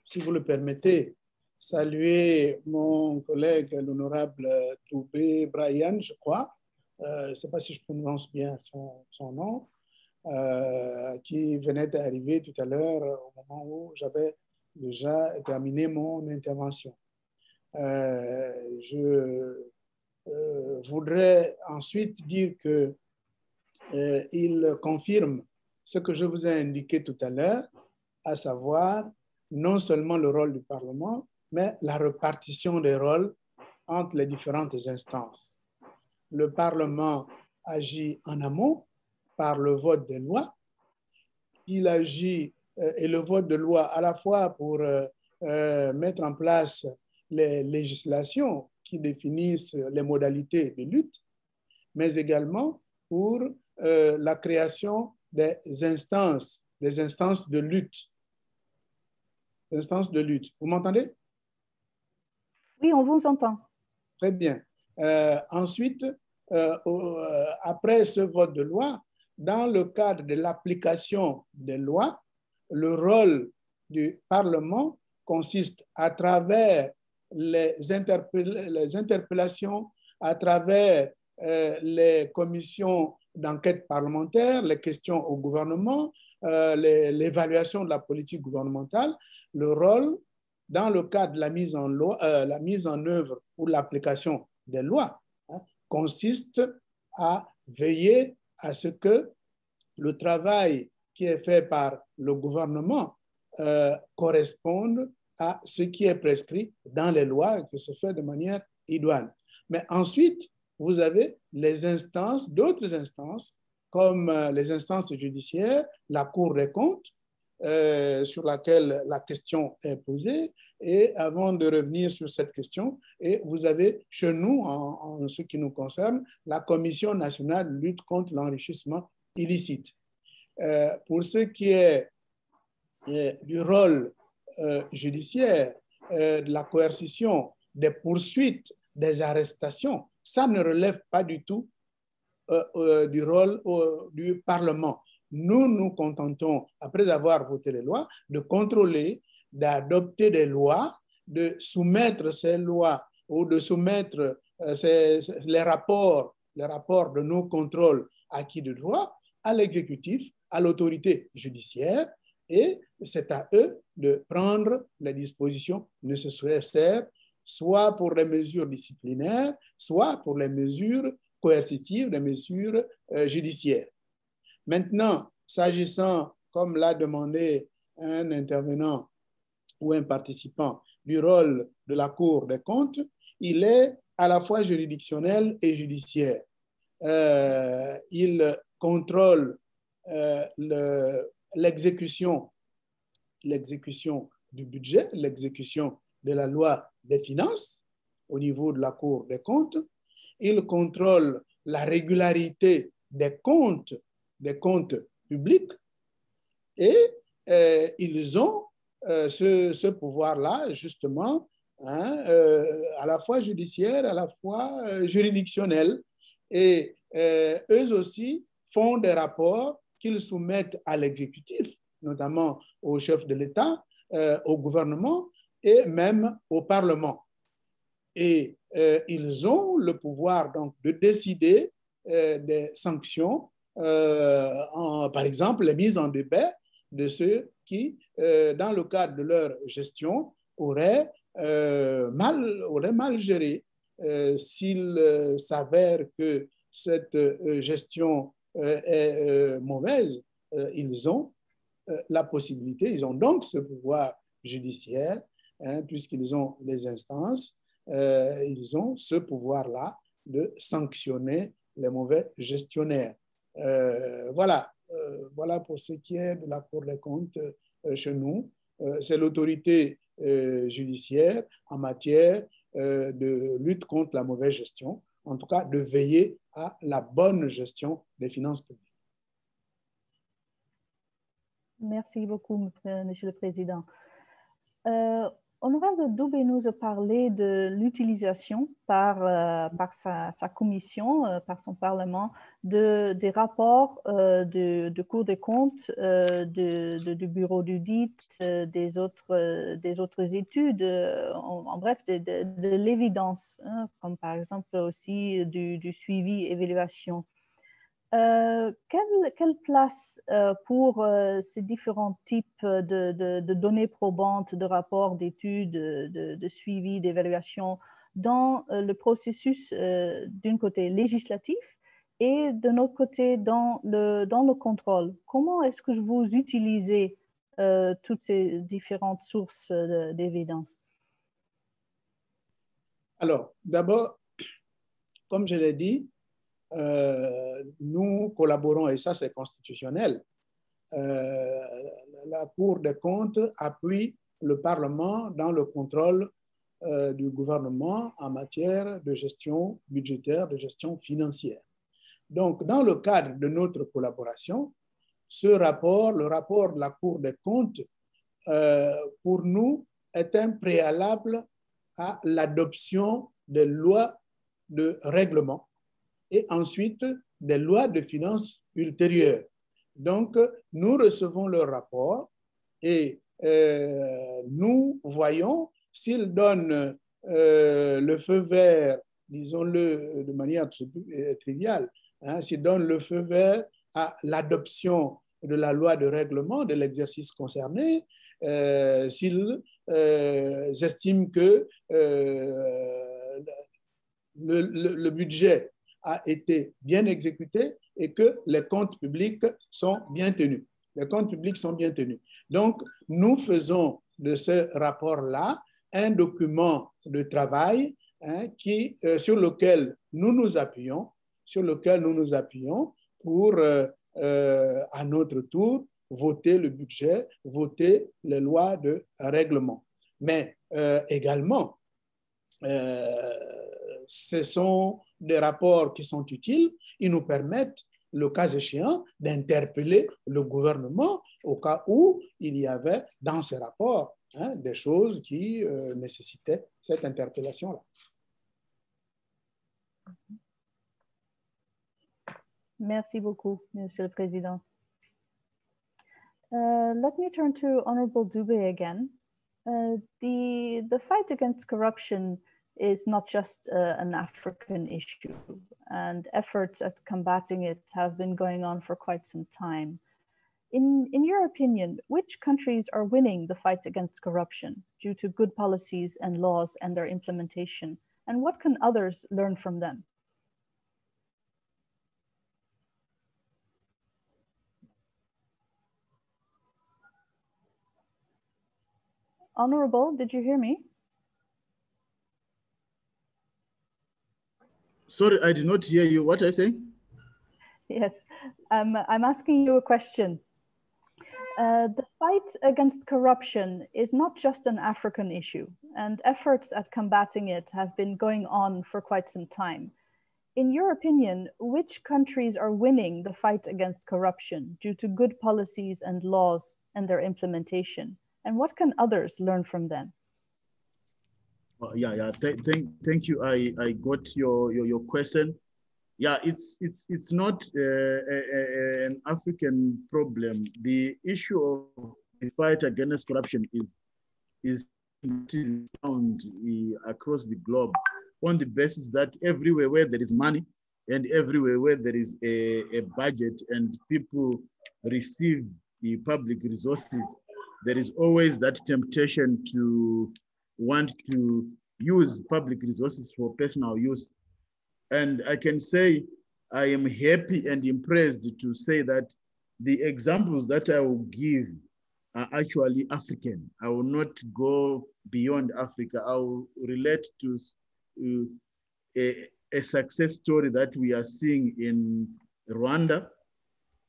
si vous le permettez, saluer mon collègue, l'honorable Toubé Brian, je crois. Je ne sais pas si je prononce bien son nom, qui venait d'arriver tout à l'heure au moment où j'avais déjà terminé mon intervention. Je voudrais ensuite dire qu'il confirme ce que je vous ai indiqué tout à l'heure, à savoir non seulement le rôle du Parlement, mais la répartition des rôles entre les différentes instances. Le Parlement agit en amont par le vote des lois. Il agit, et le vote de loi, à la fois pour mettre en place les législations qui définissent les modalités de lutte, mais également pour la création des instances de lutte. Instances de lutte. Vous m'entendez?
Oui, on vous entend.
Très bien. Ensuite, après ce vote de loi, dans le cadre de l'application des lois, le rôle du Parlement consiste à travers les interpellations, à travers les commissions d'enquête parlementaire, les questions au gouvernement, l'évaluation de la politique gouvernementale, le rôle dans le cadre de la mise en œuvre ou l'application des lois, consiste à veiller à ce que le travail qui est fait par le gouvernement corresponde à ce qui est prescrit dans les lois et que se fait de manière idoine. Mais ensuite, vous avez les instances, d'autres instances, comme les instances judiciaires, la Cour des comptes, sur laquelle la question est posée. Et avant de revenir sur cette question, et vous avez chez nous, en ce qui nous concerne, la Commission nationale de lutte contre l'enrichissement illicite. Pour ce qui est du rôle judiciaire, de la coercition, des poursuites, des arrestations, ça ne relève pas du tout du rôle du Parlement. Nous nous contentons, après avoir voté les lois, de contrôler, d'adopter des lois, de soumettre ces lois ou de soumettre les rapports de nos contrôles acquis de droit à l'exécutif, à l'autorité judiciaire, et c'est à eux de prendre les dispositions nécessaires, soit pour les mesures disciplinaires, soit pour les mesures coercitives, les mesures judiciaires. Maintenant, s'agissant, comme l'a demandé un intervenant ou un participant, du rôle de la Cour des comptes, il est à la fois juridictionnel et judiciaire. Il contrôle l'exécution du budget, l'exécution de la loi des finances au niveau de la Cour des comptes. Il contrôle la régularité des comptes publics et ils ont ce pouvoir-là, justement, à la fois judiciaire, à la fois juridictionnel. Et eux aussi font des rapports qu'ils soumettent à l'exécutif, notamment au chef de l'État, au gouvernement et même au Parlement. Et ils ont le pouvoir donc de décider des sanctions, par exemple les mises en débat de ceux qui, dans le cadre de leur gestion, auraient mal géré. S'il s'avère que cette gestion est mauvaise, ils ont la possibilité, ils ont donc ce pouvoir judiciaire, puisqu'ils ont les instances, ils ont ce pouvoir-là de sanctionner les mauvais gestionnaires. Voilà pour ce qui est de la Cour des comptes chez nous. C'est l'autorité judiciaire en matière de lutte contre la mauvaise gestion, en tout cas de veiller à la bonne gestion des finances publiques.
Merci beaucoup, Monsieur le Président. Honorable Dube nous a parlé de l'utilisation par sa commission, par son Parlement, des rapports de Cour des comptes, du Bureau d'audit, des autres études, en bref, de l'évidence, hein, comme par exemple aussi du suivi, évaluation. Quelle place pour ces différents types de données probantes, de rapports, d'études, de suivi, d'évaluation dans le processus d'un côté législatif et d'un autre côté dans le contrôle? Comment est-ce que vous utilisez toutes ces différentes sources d'évidence?
Alors, d'abord, comme je l'ai dit, nous collaborons, et ça c'est constitutionnel. La Cour des comptes appuie le Parlement dans le contrôle du gouvernement en matière de gestion budgétaire, de gestion financière. Donc, dans le cadre de notre collaboration, ce rapport, le rapport de la Cour des comptes, pour nous, est un préalable à l'adoption des lois de règlement et ensuite des lois de finances ultérieures. Donc, nous recevons le rapport et nous voyons s'il donne le feu vert, disons-le de manière triviale, hein, s'il donne le feu vert à l'adoption de la loi de règlement de l'exercice concerné, s'ils estiment que le budget a été bien exécuté et que les comptes publics sont bien tenus. Les comptes publics sont bien tenus. Donc, nous faisons de ce rapport-là un document de travail, hein, sur lequel nous nous appuyons, pour, à notre tour, voter le budget, voter les lois de règlement. Mais également, ce sont des rapports qui sont utiles. Ils nous permettent, le cas échéant, d'interpeller le gouvernement au cas où il y avait dans ces rapports, hein, des choses qui nécessitaient cette interpellation-là.
Merci beaucoup, Monsieur le Président. Let me turn to Honorable Dube again. The fight against corruption is not just an African issue, and efforts at combating it have been going on for quite some time. In your opinion, which countries are winning the fight against corruption due to good policies and laws and their implementation? And what can others learn from them? Honorable, did you hear me?
Sorry, I did not hear you. What are you saying?
Yes, I'm asking you a question. The fight against corruption is not just an African issue, and efforts at combating it have been going on for quite some time. In your opinion, which countries are winning the fight against corruption due to good policies and laws and their implementation? And what can others learn from them?
Thank you. I got your question. Yeah, it's not an African problem. The issue of the fight against corruption is found across the globe on the basis that everywhere where there is money and everywhere where there is a budget and people receive the public resources, there is always that temptation to want to use public resources for personal use. And I can say I am happy and impressed to say that the examples that I will give are actually African. I will not go beyond Africa. I will relate to a success story that we are seeing in Rwanda,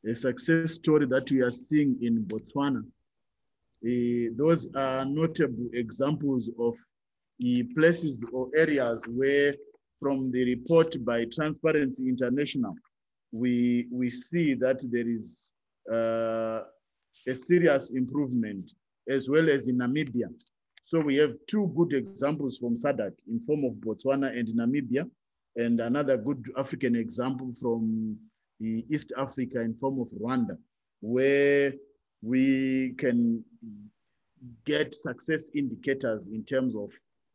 a success story that we are seeing in Botswana. Those are notable examples of places or areas where, from the report by Transparency International, we see that there is a serious improvement, as well as in Namibia. So we have two good examples from SADC in form of Botswana and Namibia, and another good African example from the East Africa in form of Rwanda, where we can get success indicators in terms of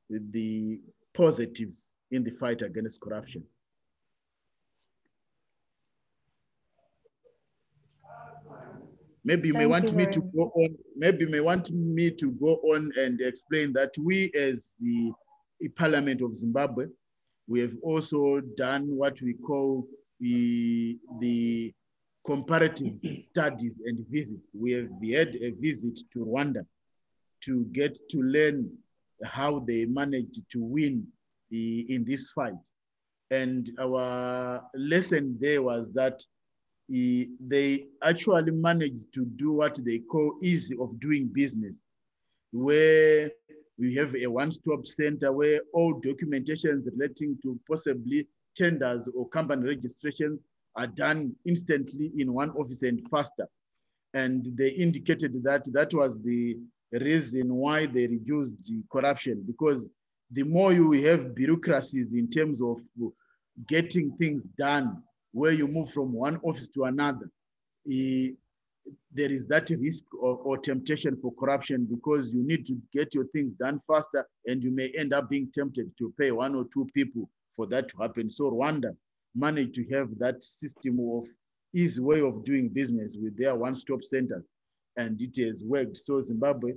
the positives in the fight against corruption. Maybe you may want me to go on. Maybe you may want me to go on and explain that we, as the Parliament of Zimbabwe, we have also done what we call the comparative studies and visits. We have had a visit to Rwanda to get to learn how they managed to win in this fight. And our lesson there was that they actually managed to do what they call ease of doing business, where we have a one-stop center where all documentations relating to possibly tenders or company registrations are done instantly in one office and faster. And they indicated that that was the reason why they reduced the corruption, because the more you have bureaucracies in terms of getting things done, where you move from one office to another, there is that risk or temptation for corruption, because you need to get your things done faster and you may end up being tempted to pay one or two people for that to happen. So Rwanda managed to have that system of easy way of doing business with their one-stop centers, and it has worked. So Zimbabwean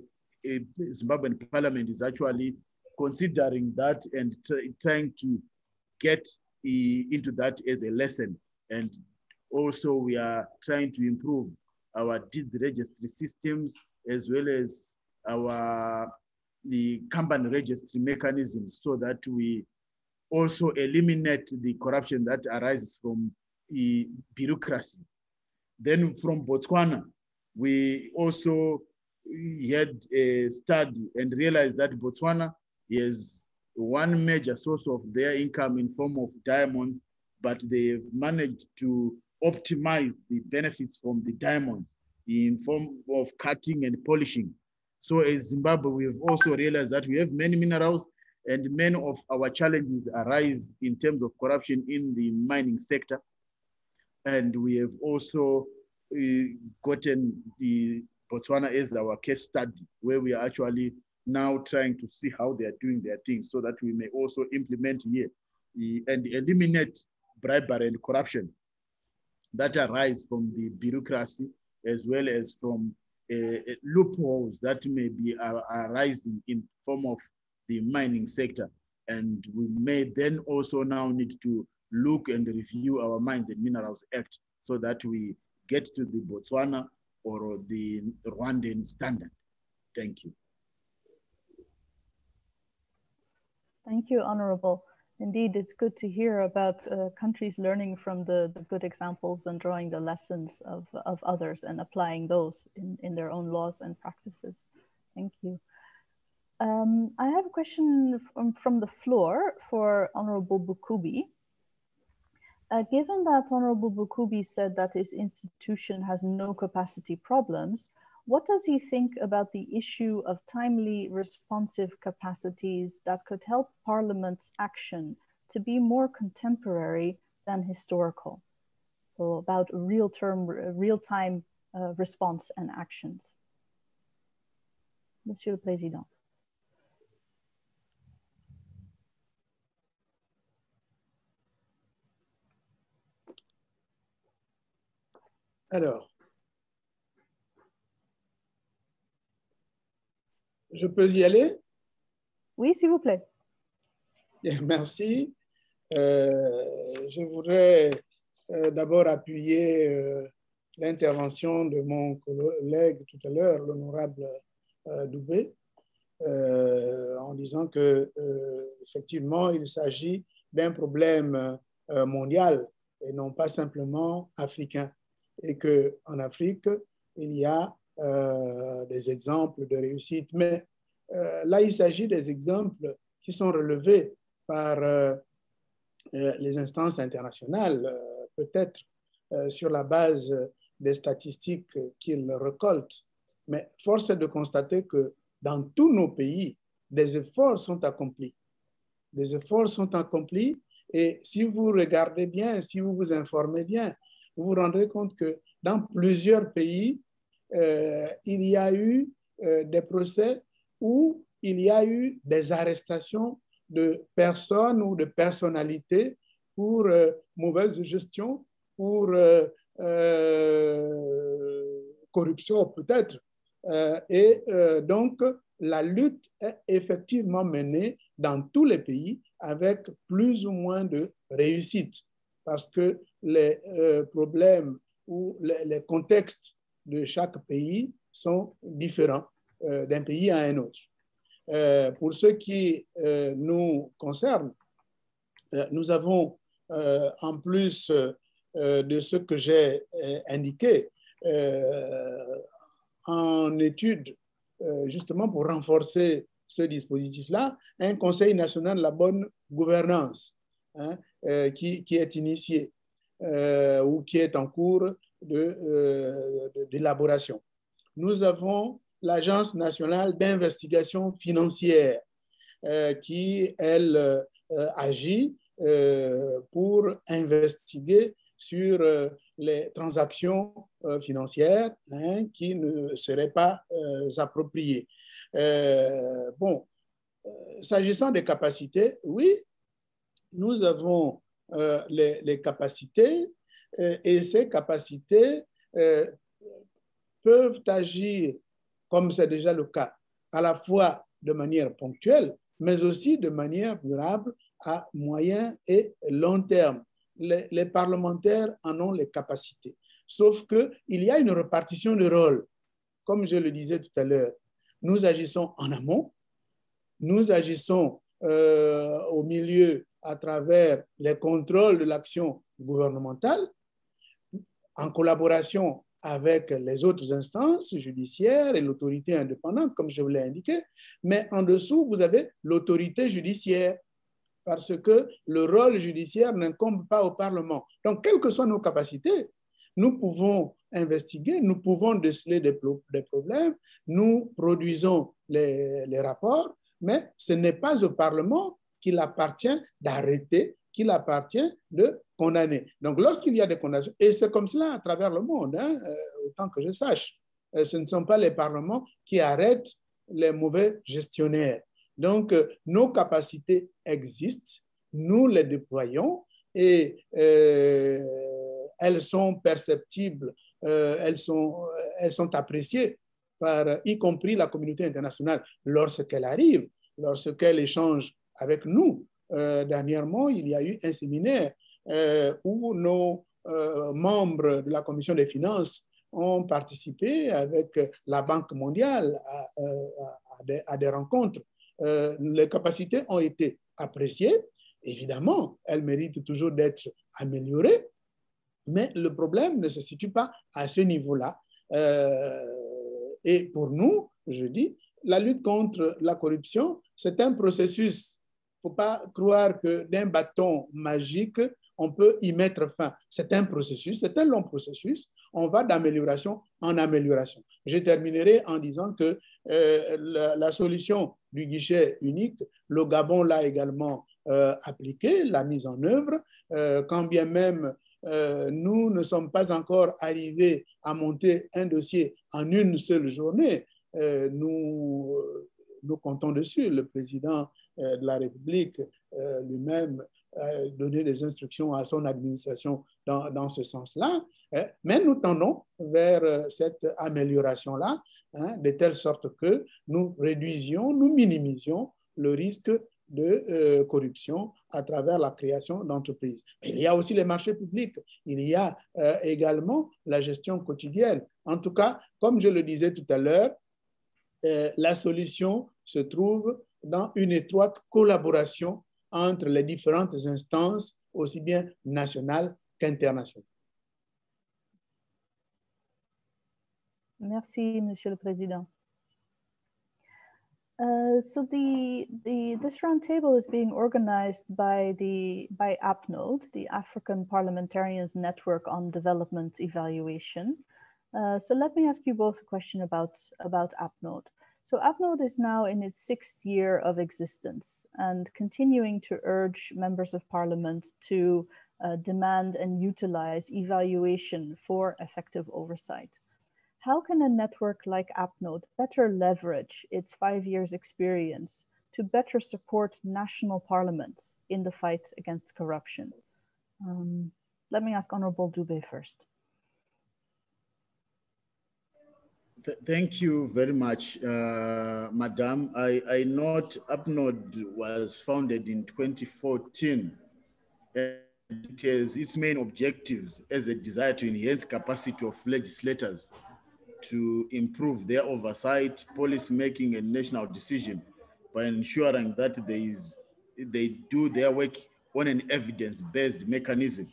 Parliament is actually considering that and trying to get into that as a lesson. And also we are trying to improve our deeds registry systems, as well as the company registry mechanisms, so that we also eliminate the corruption that arises from bureaucracy. Then from Botswana, we also had a study and realized that Botswana is one major source of their income in form of diamonds, but they've managed to optimize the benefits from the diamonds in form of cutting and polishing. So as Zimbabwe, we've also realized that we have many minerals, and many of our challenges arise in terms of corruption in the mining sector. And we have also gotten the Botswana as our case study, where we are actually now trying to see how they are doing their things, so that we may also implement here and eliminate bribery and corruption that arise from the bureaucracy, as well as from loopholes that may be arising in form of the mining sector. And we may then also now need to look and review our Mines and Minerals Act, so that we get to the Botswana or the Rwandan standard. Thank you.
Thank you, Honorable. Indeed, it's good to hear about countries learning from the good examples and drawing the lessons of others and applying those in their own laws and practices. Thank you. I have a question from the floor for Honorable Bukubi. Given that Honorable Bukubi said that his institution has no capacity problems, what does he think about the issue of timely responsive capacities that could help Parliament's action to be more contemporary than historical? So about real-time response and actions. Monsieur le Président.
Alors, je peux y aller?
Oui, s'il vous plaît.
Bien, merci. Je voudrais d'abord appuyer l'intervention de mon collègue tout à l'heure, l'honorable Doubé, en disant que effectivement, il s'agit d'un problème mondial et non pas simplement africain, et qu'en Afrique, il y a des exemples de réussite. Mais là, il s'agit des exemples qui sont relevés par les instances internationales, peut-être sur la base des statistiques qu'ils récoltent. Mais force est de constater que dans tous nos pays, des efforts sont accomplis. Des efforts sont accomplis et si vous regardez bien, si vous vous informez bien, vous vous rendrez compte que dans plusieurs pays, il y a eu des procès où il y a eu des arrestations de personnes ou de personnalités pour mauvaise gestion, pour corruption peut-être. Donc, la lutte est effectivement menée dans tous les pays avec plus ou moins de réussite parce que les problèmes ou les contextes de chaque pays sont différents d'un pays à un autre. Pour ce qui nous concerne, nous avons, en plus de ce que j'ai indiqué, en étude, justement pour renforcer ce dispositif-là, un Conseil national de la bonne gouvernance hein, qui est initié ou qui est en cours d'élaboration. Nous avons l'Agence nationale d'investigation financière qui, elle, agit pour investiguer sur les transactions financières hein, qui ne seraient pas appropriées. Bon, s'agissant des capacités, oui, nous avons les capacités et ces capacités peuvent agir, comme c'est déjà le cas, à la fois de manière ponctuelle, mais aussi de manière durable à moyen et long terme. Les parlementaires en ont les capacités. Sauf qu'il y a une répartition de rôles. Comme je le disais tout à l'heure, nous agissons en amont, nous agissons au milieu à travers les contrôles de l'action gouvernementale, en collaboration avec les autres instances judiciaires et l'autorité indépendante, comme je vous l'ai indiqué, mais en dessous, vous avez l'autorité judiciaire, parce que le rôle judiciaire n'incombe pas au Parlement. Donc, quelles que soient nos capacités, nous pouvons investiguer, nous pouvons déceler des problèmes, nous produisons les rapports, mais ce n'est pas au Parlement qu'il appartient d'arrêter, qu'il appartient de condamner. Donc, lorsqu'il y a des condamnations, et c'est comme cela à travers le monde, hein, autant que je sache, ce ne sont pas les parlements qui arrêtent les mauvais gestionnaires. Donc, nos capacités existent, nous les déployons et elles sont perceptibles, elles sont appréciées par y compris la communauté internationale lorsqu'elle arrive, lorsqu'elle échange avec nous. Dernièrement, il y a eu un séminaire où nos membres de la Commission des finances ont participé avec la Banque mondiale à des rencontres. Les capacités ont été appréciées. Évidemment, elles méritent toujours d'être améliorées, mais le problème ne se situe pas à ce niveau-là. Et pour nous, je dis, la lutte contre la corruption, c'est un processus. Il ne faut pas croire que d'un bâton magique, on peut y mettre fin. C'est un processus, c'est un long processus. On va d'amélioration en amélioration. Je terminerai en disant que la solution du guichet unique, le Gabon l'a également appliqué, l'a mise en œuvre, quand bien même nous ne sommes pas encore arrivés à monter un dossier en une seule journée. Nous comptons dessus. Le président de la République lui-même a donné des instructions à son administration dans ce sens-là. Mais nous tendons vers cette amélioration-là, hein, de telle sorte que nous réduisions, nous minimisions le risque de corruption à travers la création d'entreprises. Il y a aussi les marchés publics, il y a également la gestion quotidienne. En tout cas, comme je le disais tout à l'heure, la solution se trouve dans une étroite collaboration entre les différentes instances, aussi bien nationales qu'internationales.
Merci, Monsieur le Président. So this roundtable is being organized by AppNode, the African Parliamentarians Network on Development Evaluation. So let me ask you both a question about AppNode. So APNOD is now in its 6th year of existence and continuing to urge members of parliament to demand and utilize evaluation for effective oversight. How can a network like APNOD better leverage its 5 years experience to better support national parliaments in the fight against corruption? Let me ask Honorable Dube first.
Thank you very much, Madam. I note APNOD was founded in 2014. And it has its main objectives as a desire to enhance capacity of legislators to improve their oversight, policy making, and national decision by ensuring that they do their work on an evidence-based mechanism.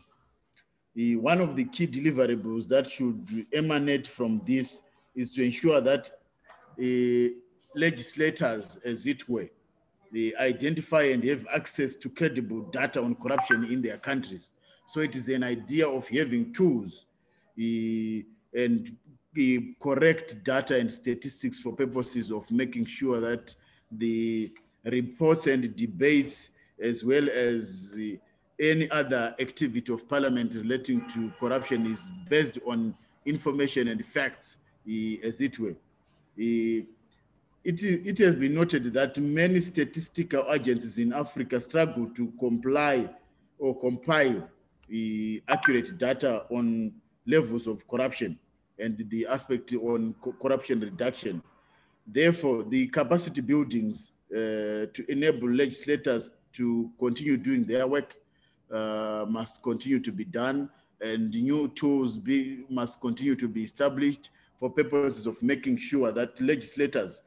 One of the key deliverables that should emanate from this is to ensure that legislators, as it were, they identify and have access to credible data on corruption in their countries. So it is an idea of having tools and correct data and statistics for purposes of making sure that the reports and debates, as well as any other activity of parliament relating to corruption, is based on information and facts, as it were. It has been noted that many statistical agencies in Africa struggle to comply or compile accurate data on levels of corruption and the aspect on corruption reduction. Therefore, the capacity buildings to enable legislators to continue doing their work must continue to be done, and new tools must continue to be established for purposes of making sure that legislators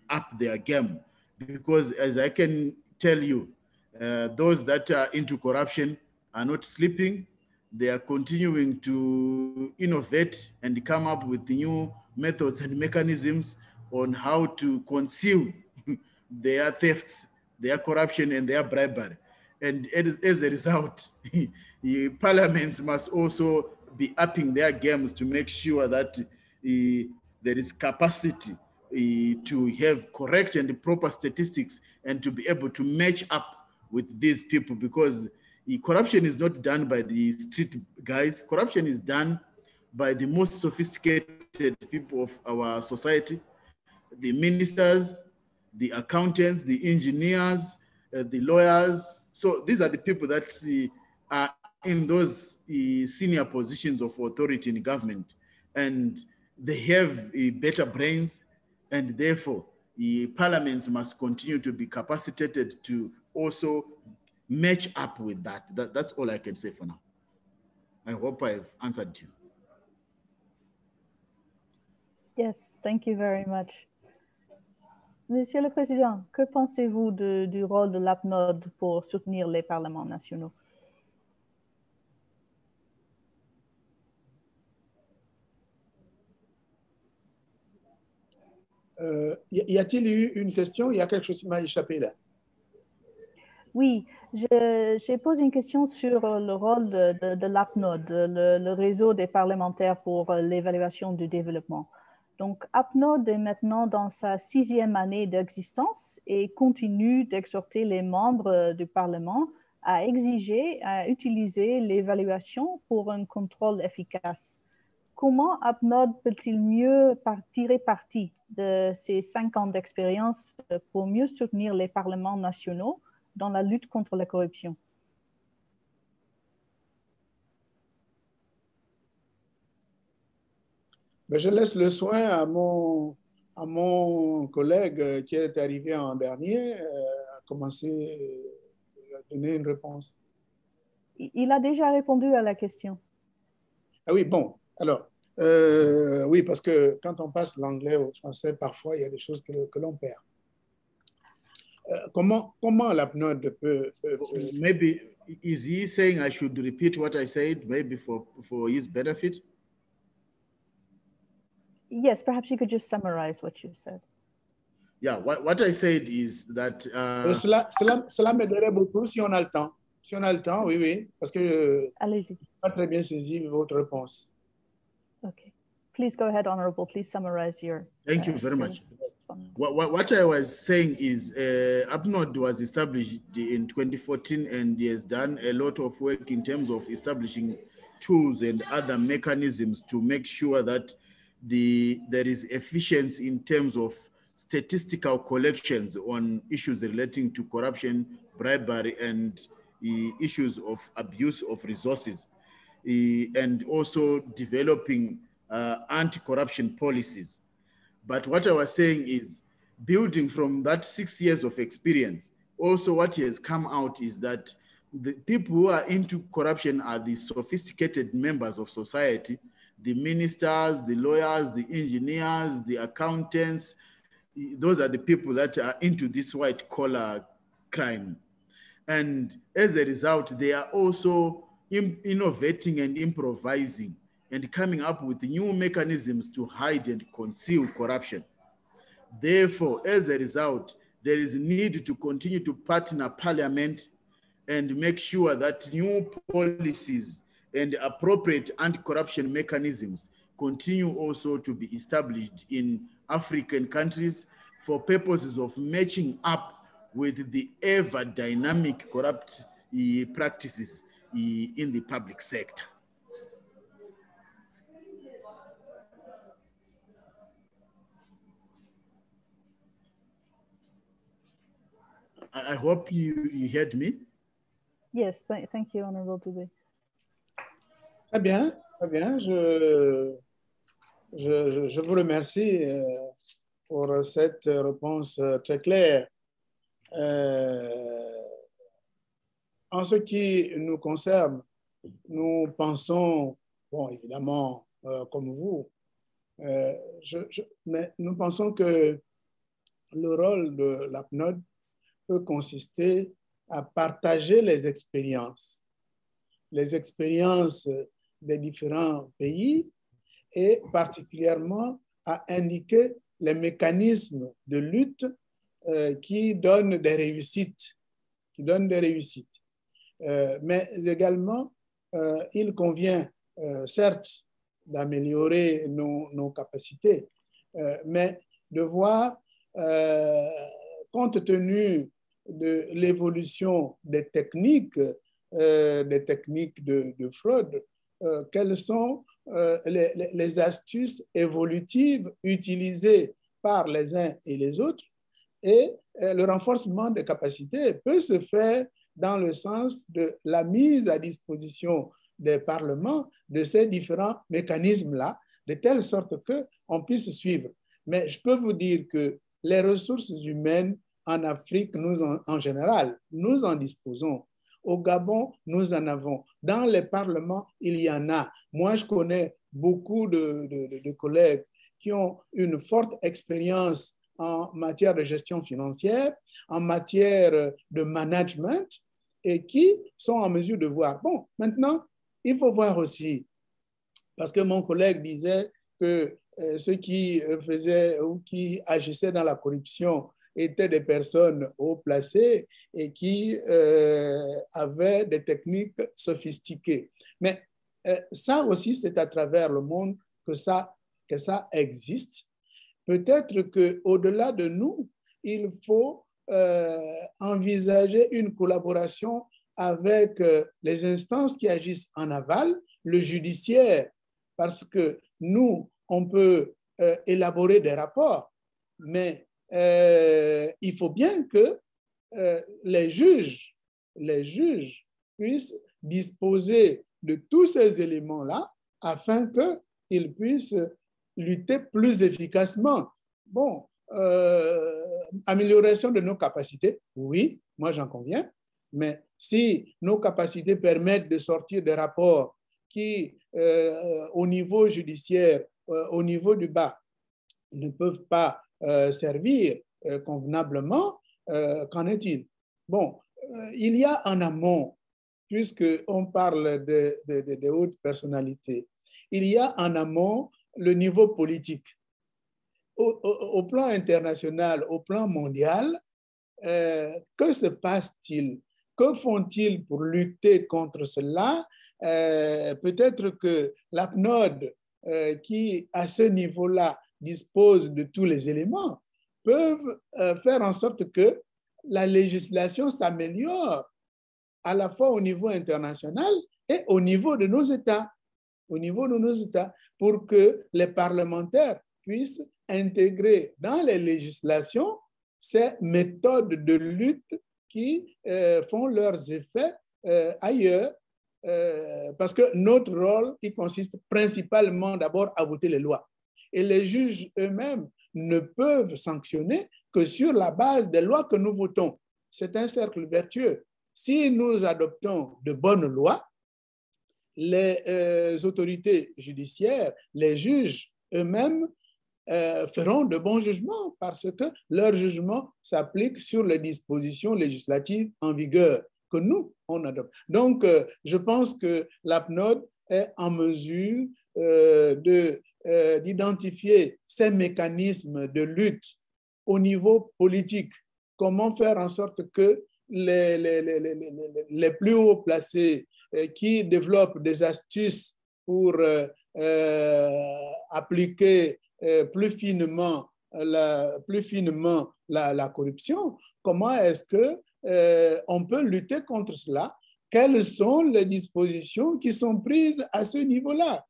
up their game. Because as I can tell you, those that are into corruption are not sleeping. They are continuing to innovate and come up with new methods and mechanisms on how to conceal their thefts, their corruption, and their bribery. And as a result, parliaments must also be upping their games to make sure that there is capacity to have correct and proper statistics and to be able to match up with these people, because corruption is not done by the street guys. Corruption is done by the most sophisticated people of our society, the ministers, the accountants, the engineers, the lawyers. So these are the people that are in those senior positions of authority in government, and they have better brains, and therefore parliaments must continue to be capacitated to also match up with that. That's all I can say for now. I hope I've answered you.
Yes, thank you very much. Monsieur le Président, que pensez-vous du rôle de l'APNOD pour soutenir les parlements nationaux?
Y a-t-il eu une question? Il y a quelque chose qui m'a échappé là.
Oui, j'ai posé une question sur le rôle de l'APNOD, le réseau des parlementaires pour l'évaluation du développement. Donc, APNOD est maintenant dans sa 6e année d'existence et continue d'exhorter les membres du Parlement à exiger, à utiliser l'évaluation pour un contrôle efficace. Comment APNOD peut-il mieux tirer parti de ces 5 ans d'expérience pour mieux soutenir les parlements nationaux dans la lutte contre la corruption?
Mais je laisse le soin à mon collègue qui est arrivé en dernier à commencer à donner une réponse.
Il a déjà répondu à la question.
Ah oui, bon, alors, oui, parce que quand on passe l'anglais au français, parfois, il y a des choses que l'on perd. Comment l'APNOD peut...
Maybe, is he saying I should repeat what I said, maybe for his benefit?
Yes, perhaps you could just summarize what you said.
Yeah, what I said is that...
Cela m'aiderait beaucoup si on a le temps. Si on a le temps, oui, oui, parce que je n'ai pas très bien saisi votre réponse.
Okay, please go ahead, Honorable. Please summarize your.
Thank you very much. What I was saying is UpNode was established in 2014 and has done a lot of work in terms of establishing tools and other mechanisms to make sure that there is efficiency in terms of statistical collections on issues relating to corruption, bribery, and issues of abuse of resources, and also developing anti-corruption policies. But what I was saying is, building from that 6 years of experience, also what has come out is that the people who are into corruption are the sophisticated members of society, the ministers, the lawyers, the engineers, the accountants. Those are the people that are into this white collar crime. And as a result, they are also innovating and improvising and coming up with new mechanisms to hide and conceal corruption. Therefore, as a result, there is a need to continue to partner Parliament and make sure that new policies and appropriate anti-corruption mechanisms continue also to be established in African countries for purposes of matching up with the ever dynamic corrupt practices in the public sector. I hope you heard me.
Yes, thank you, Honorable Dubé.
Très bien, très bien. Je vous remercie pour cette réponse très claire. En ce qui nous concerne, nous pensons, bon, évidemment, comme vous, mais nous pensons que le rôle de l'UpNode peut consister à partager les expériences des différents pays et particulièrement à indiquer les mécanismes de lutte qui donnent des réussites. Mais également, il convient certes d'améliorer nos capacités, mais de voir, compte tenu de l'évolution des techniques de fraude, quelles sont les astuces évolutives utilisées par les uns et les autres. Et le renforcement des capacités peut se faire dans le sens de la mise à disposition des parlements de ces différents mécanismes-là, de telle sorte qu'on puisse suivre. Mais je peux vous dire que les ressources humaines en Afrique, en général, nous en disposons. Au Gabon, nous en avons. Dans les parlements, il y en a. Moi, je connais beaucoup de collègues qui ont une forte expérience en matière de gestion financière, en matière de management, et qui sont en mesure de voir. Bon, maintenant, il faut voir aussi, parce que mon collègue disait que ceux qui faisaient ou qui agissaient dans la corruption étaient des personnes haut placées et qui avaient des techniques sophistiquées. Mais ça aussi, c'est à travers le monde que ça existe. Peut-être qu'au-delà de nous, il faut envisager une collaboration avec les instances qui agissent en aval, le judiciaire, parce que nous, on peut élaborer des rapports, mais il faut bien que les juges puissent disposer de tous ces éléments-là afin qu'ils puissent lutter plus efficacement. Bon, amélioration de nos capacités, oui, moi j'en conviens, mais si nos capacités permettent de sortir des rapports qui, au niveau judiciaire, au niveau du bas, ne peuvent pas servir convenablement, qu'en est-il? Bon, il y a en amont, puisqu'on parle de hautes personnalités, il y a en amont le niveau politique. Au plan international, au plan mondial, que se passe-t-il? Que font-ils pour lutter contre cela? Peut-être que l'UpNode qui, à ce niveau-là, disposent de tous les éléments, peuvent faire en sorte que la législation s'améliore à la fois au niveau international et au niveau de nos États, pour que les parlementaires puissent intégrer dans les législations ces méthodes de lutte qui font leurs effets ailleurs, parce que notre rôle, il consiste principalement d'abord à voter les lois. Et les juges eux-mêmes ne peuvent sanctionner que sur la base des lois que nous votons. C'est un cercle vertueux. Si nous adoptons de bonnes lois, les autorités judiciaires, les juges eux-mêmes feront de bons jugements parce que leur jugement s'applique sur les dispositions législatives en vigueur que nous, on adopte. Donc, je pense que l'APNOD est en mesure d'identifier ces mécanismes de lutte au niveau politique. Comment faire en sorte que les plus hauts placés qui développent des astuces pour appliquer plus finement la corruption, comment est-ce qu'on peut lutter contre cela? Quelles sont les dispositions qui sont prises à ce niveau-là?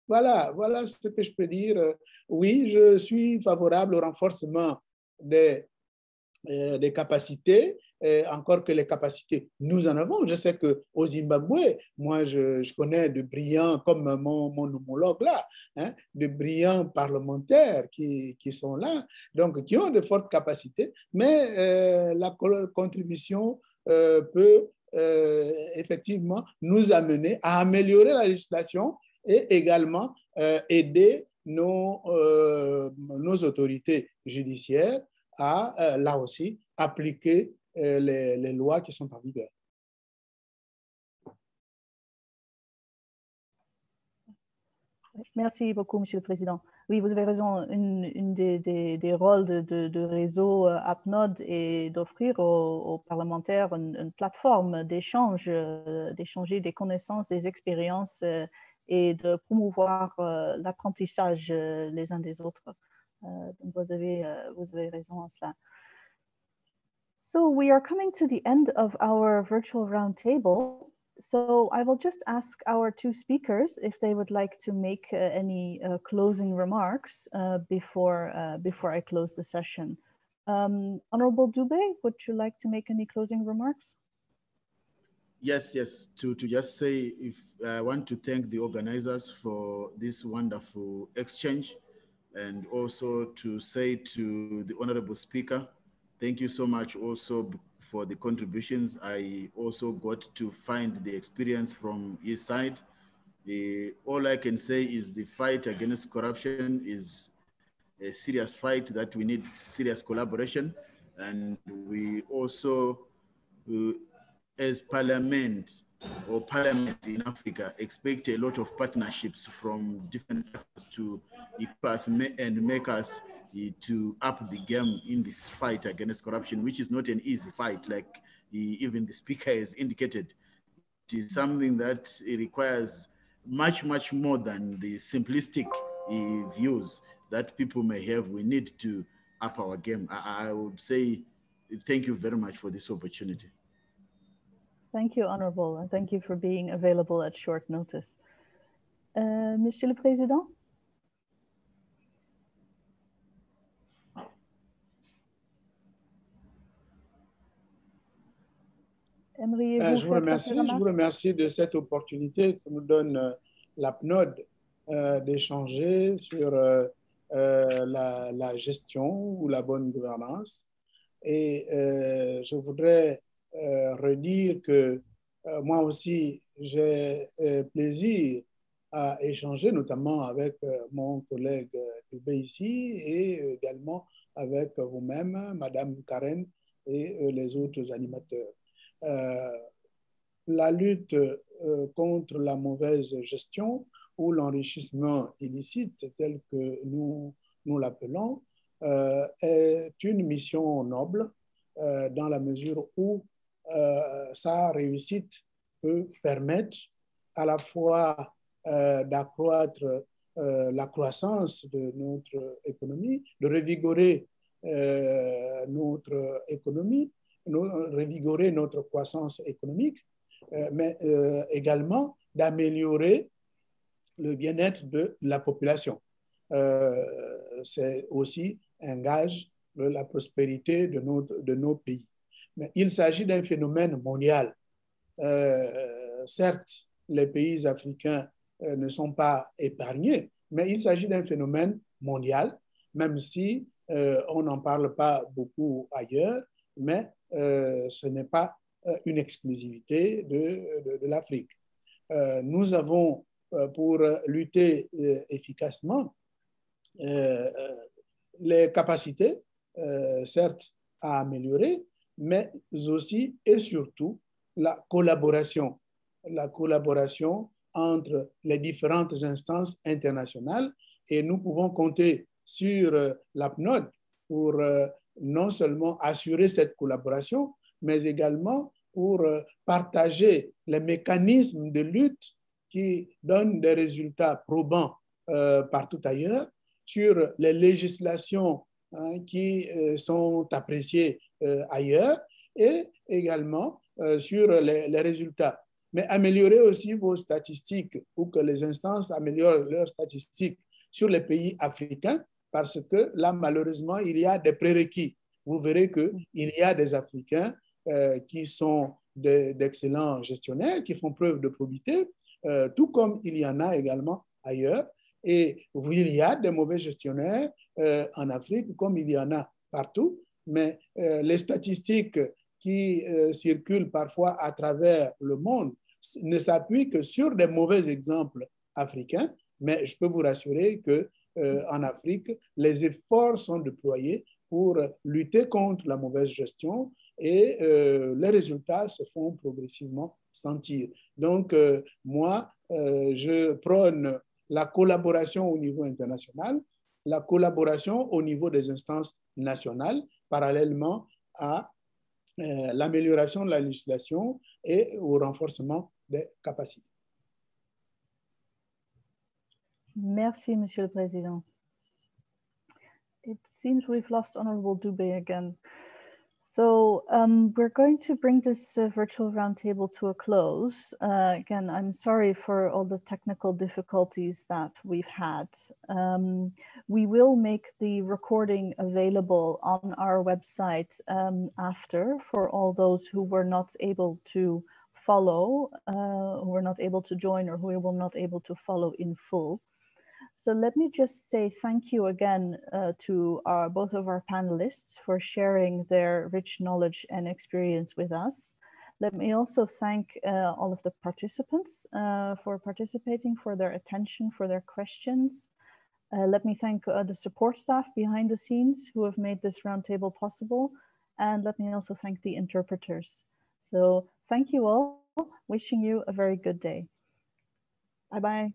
Voilà ce que je peux dire. Oui, je suis favorable au renforcement des capacités, encore que les capacités, nous en avons. Je sais qu'au Zimbabwe, moi, je connais de brillants, comme mon homologue là, hein, de brillants parlementaires qui sont là, donc qui ont de fortes capacités, mais la contribution peut effectivement nous amener à améliorer la législation et également aider nos autorités judiciaires à, là aussi, appliquer les lois qui sont en vigueur.
Merci beaucoup, Monsieur le Président. Oui, vous avez raison. Une des rôles de réseau APNOD est d'offrir aux parlementaires une plateforme d'échange, d'échanger des connaissances, des expériences et de promouvoir l'apprentissage les uns des autres. Donc vous avez raison en cela. So we are coming to the end of our virtual roundtable. So I will just ask our two speakers if they would like to make any closing remarks before I close the session. Honorable Dubé, would you like to make any closing remarks?
Yes. To just say, if I want to thank the organizers for this wonderful exchange, and also to say to the Honorable Speaker, thank you so much also for the contributions. I also got to find the experience from his side. All I can say is the fight against corruption is a serious fight that we need serious collaboration. And we also, as parliament in Africa, expect a lot of partnerships from different actors to equip us and make us to up the game in this fight against corruption, which is not an easy fight, like even the speaker has indicated. It is something that it requires much more than the simplistic views that people may have. We need to up our game. I would say thank you very much for this opportunity.
Thank you, Honorable, and thank you for being available at short notice. Monsieur le Président?
Je vous remercie de cette opportunité que nous donne l'APNOD d'échanger sur la gestion ou la bonne gouvernance. Et je voudrais redire que moi aussi, j'ai plaisir à échanger, notamment avec mon collègue Dubé ici et également avec vous-même, Madame Karen, et les autres animateurs. La lutte contre la mauvaise gestion ou l'enrichissement illicite, tel que nous l'appelons, est une mission noble dans la mesure où sa réussite peut permettre à la fois d'accroître la croissance de notre économie, de revigorer notre économie, revigorer notre croissance économique, mais également d'améliorer le bien-être de la population. C'est aussi un gage de la prospérité de nos pays. Mais il s'agit d'un phénomène mondial. Certes, les pays africains ne sont pas épargnés, mais il s'agit d'un phénomène mondial, même si on n'en parle pas beaucoup ailleurs, mais ce n'est pas une exclusivité de l'Afrique. Nous avons, pour lutter efficacement, les capacités, certes, à améliorer, mais aussi et surtout la collaboration entre les différentes instances internationales, et nous pouvons compter sur l'APNOD pour non seulement assurer cette collaboration, mais également pour partager les mécanismes de lutte qui donnent des résultats probants partout ailleurs, sur les législations qui sont appréciées ailleurs, et également sur les résultats. Mais améliorer aussi vos statistiques, ou que les instances améliorent leurs statistiques sur les pays africains, parce que là, malheureusement, il y a des prérequis. Vous verrez qu'il y a des Africains qui sont d'excellents gestionnaires, qui font preuve de probité, tout comme il y en a également ailleurs. Et il y a des mauvais gestionnaires en Afrique, comme il y en a partout, mais les statistiques qui circulent parfois à travers le monde ne s'appuient que sur des mauvais exemples africains, mais je peux vous rassurer qu'en Afrique, les efforts sont déployés pour lutter contre la mauvaise gestion, et les résultats se font progressivement sentir. Donc, moi, je prône la collaboration au niveau international, la collaboration au niveau des instances nationales, parallèlement à l'amélioration de la législation et au renforcement des capacités.
Merci, Monsieur le Président. It seems we've lost Honorable Dubé again. So we're going to bring this virtual roundtable to a close. Again, I'm sorry for all the technical difficulties that we've had. We will make the recording available on our website after, for all those who were not able to follow, who were not able to join, or who were not able to follow in full. So let me just say thank you again to both of our panelists for sharing their rich knowledge and experience with us. Let me also thank all of the participants for participating, for their attention, for their questions. Let me thank the support staff behind the scenes who have made this roundtable possible. And let me also thank the interpreters. So thank you all, wishing you a very good day. Bye-bye.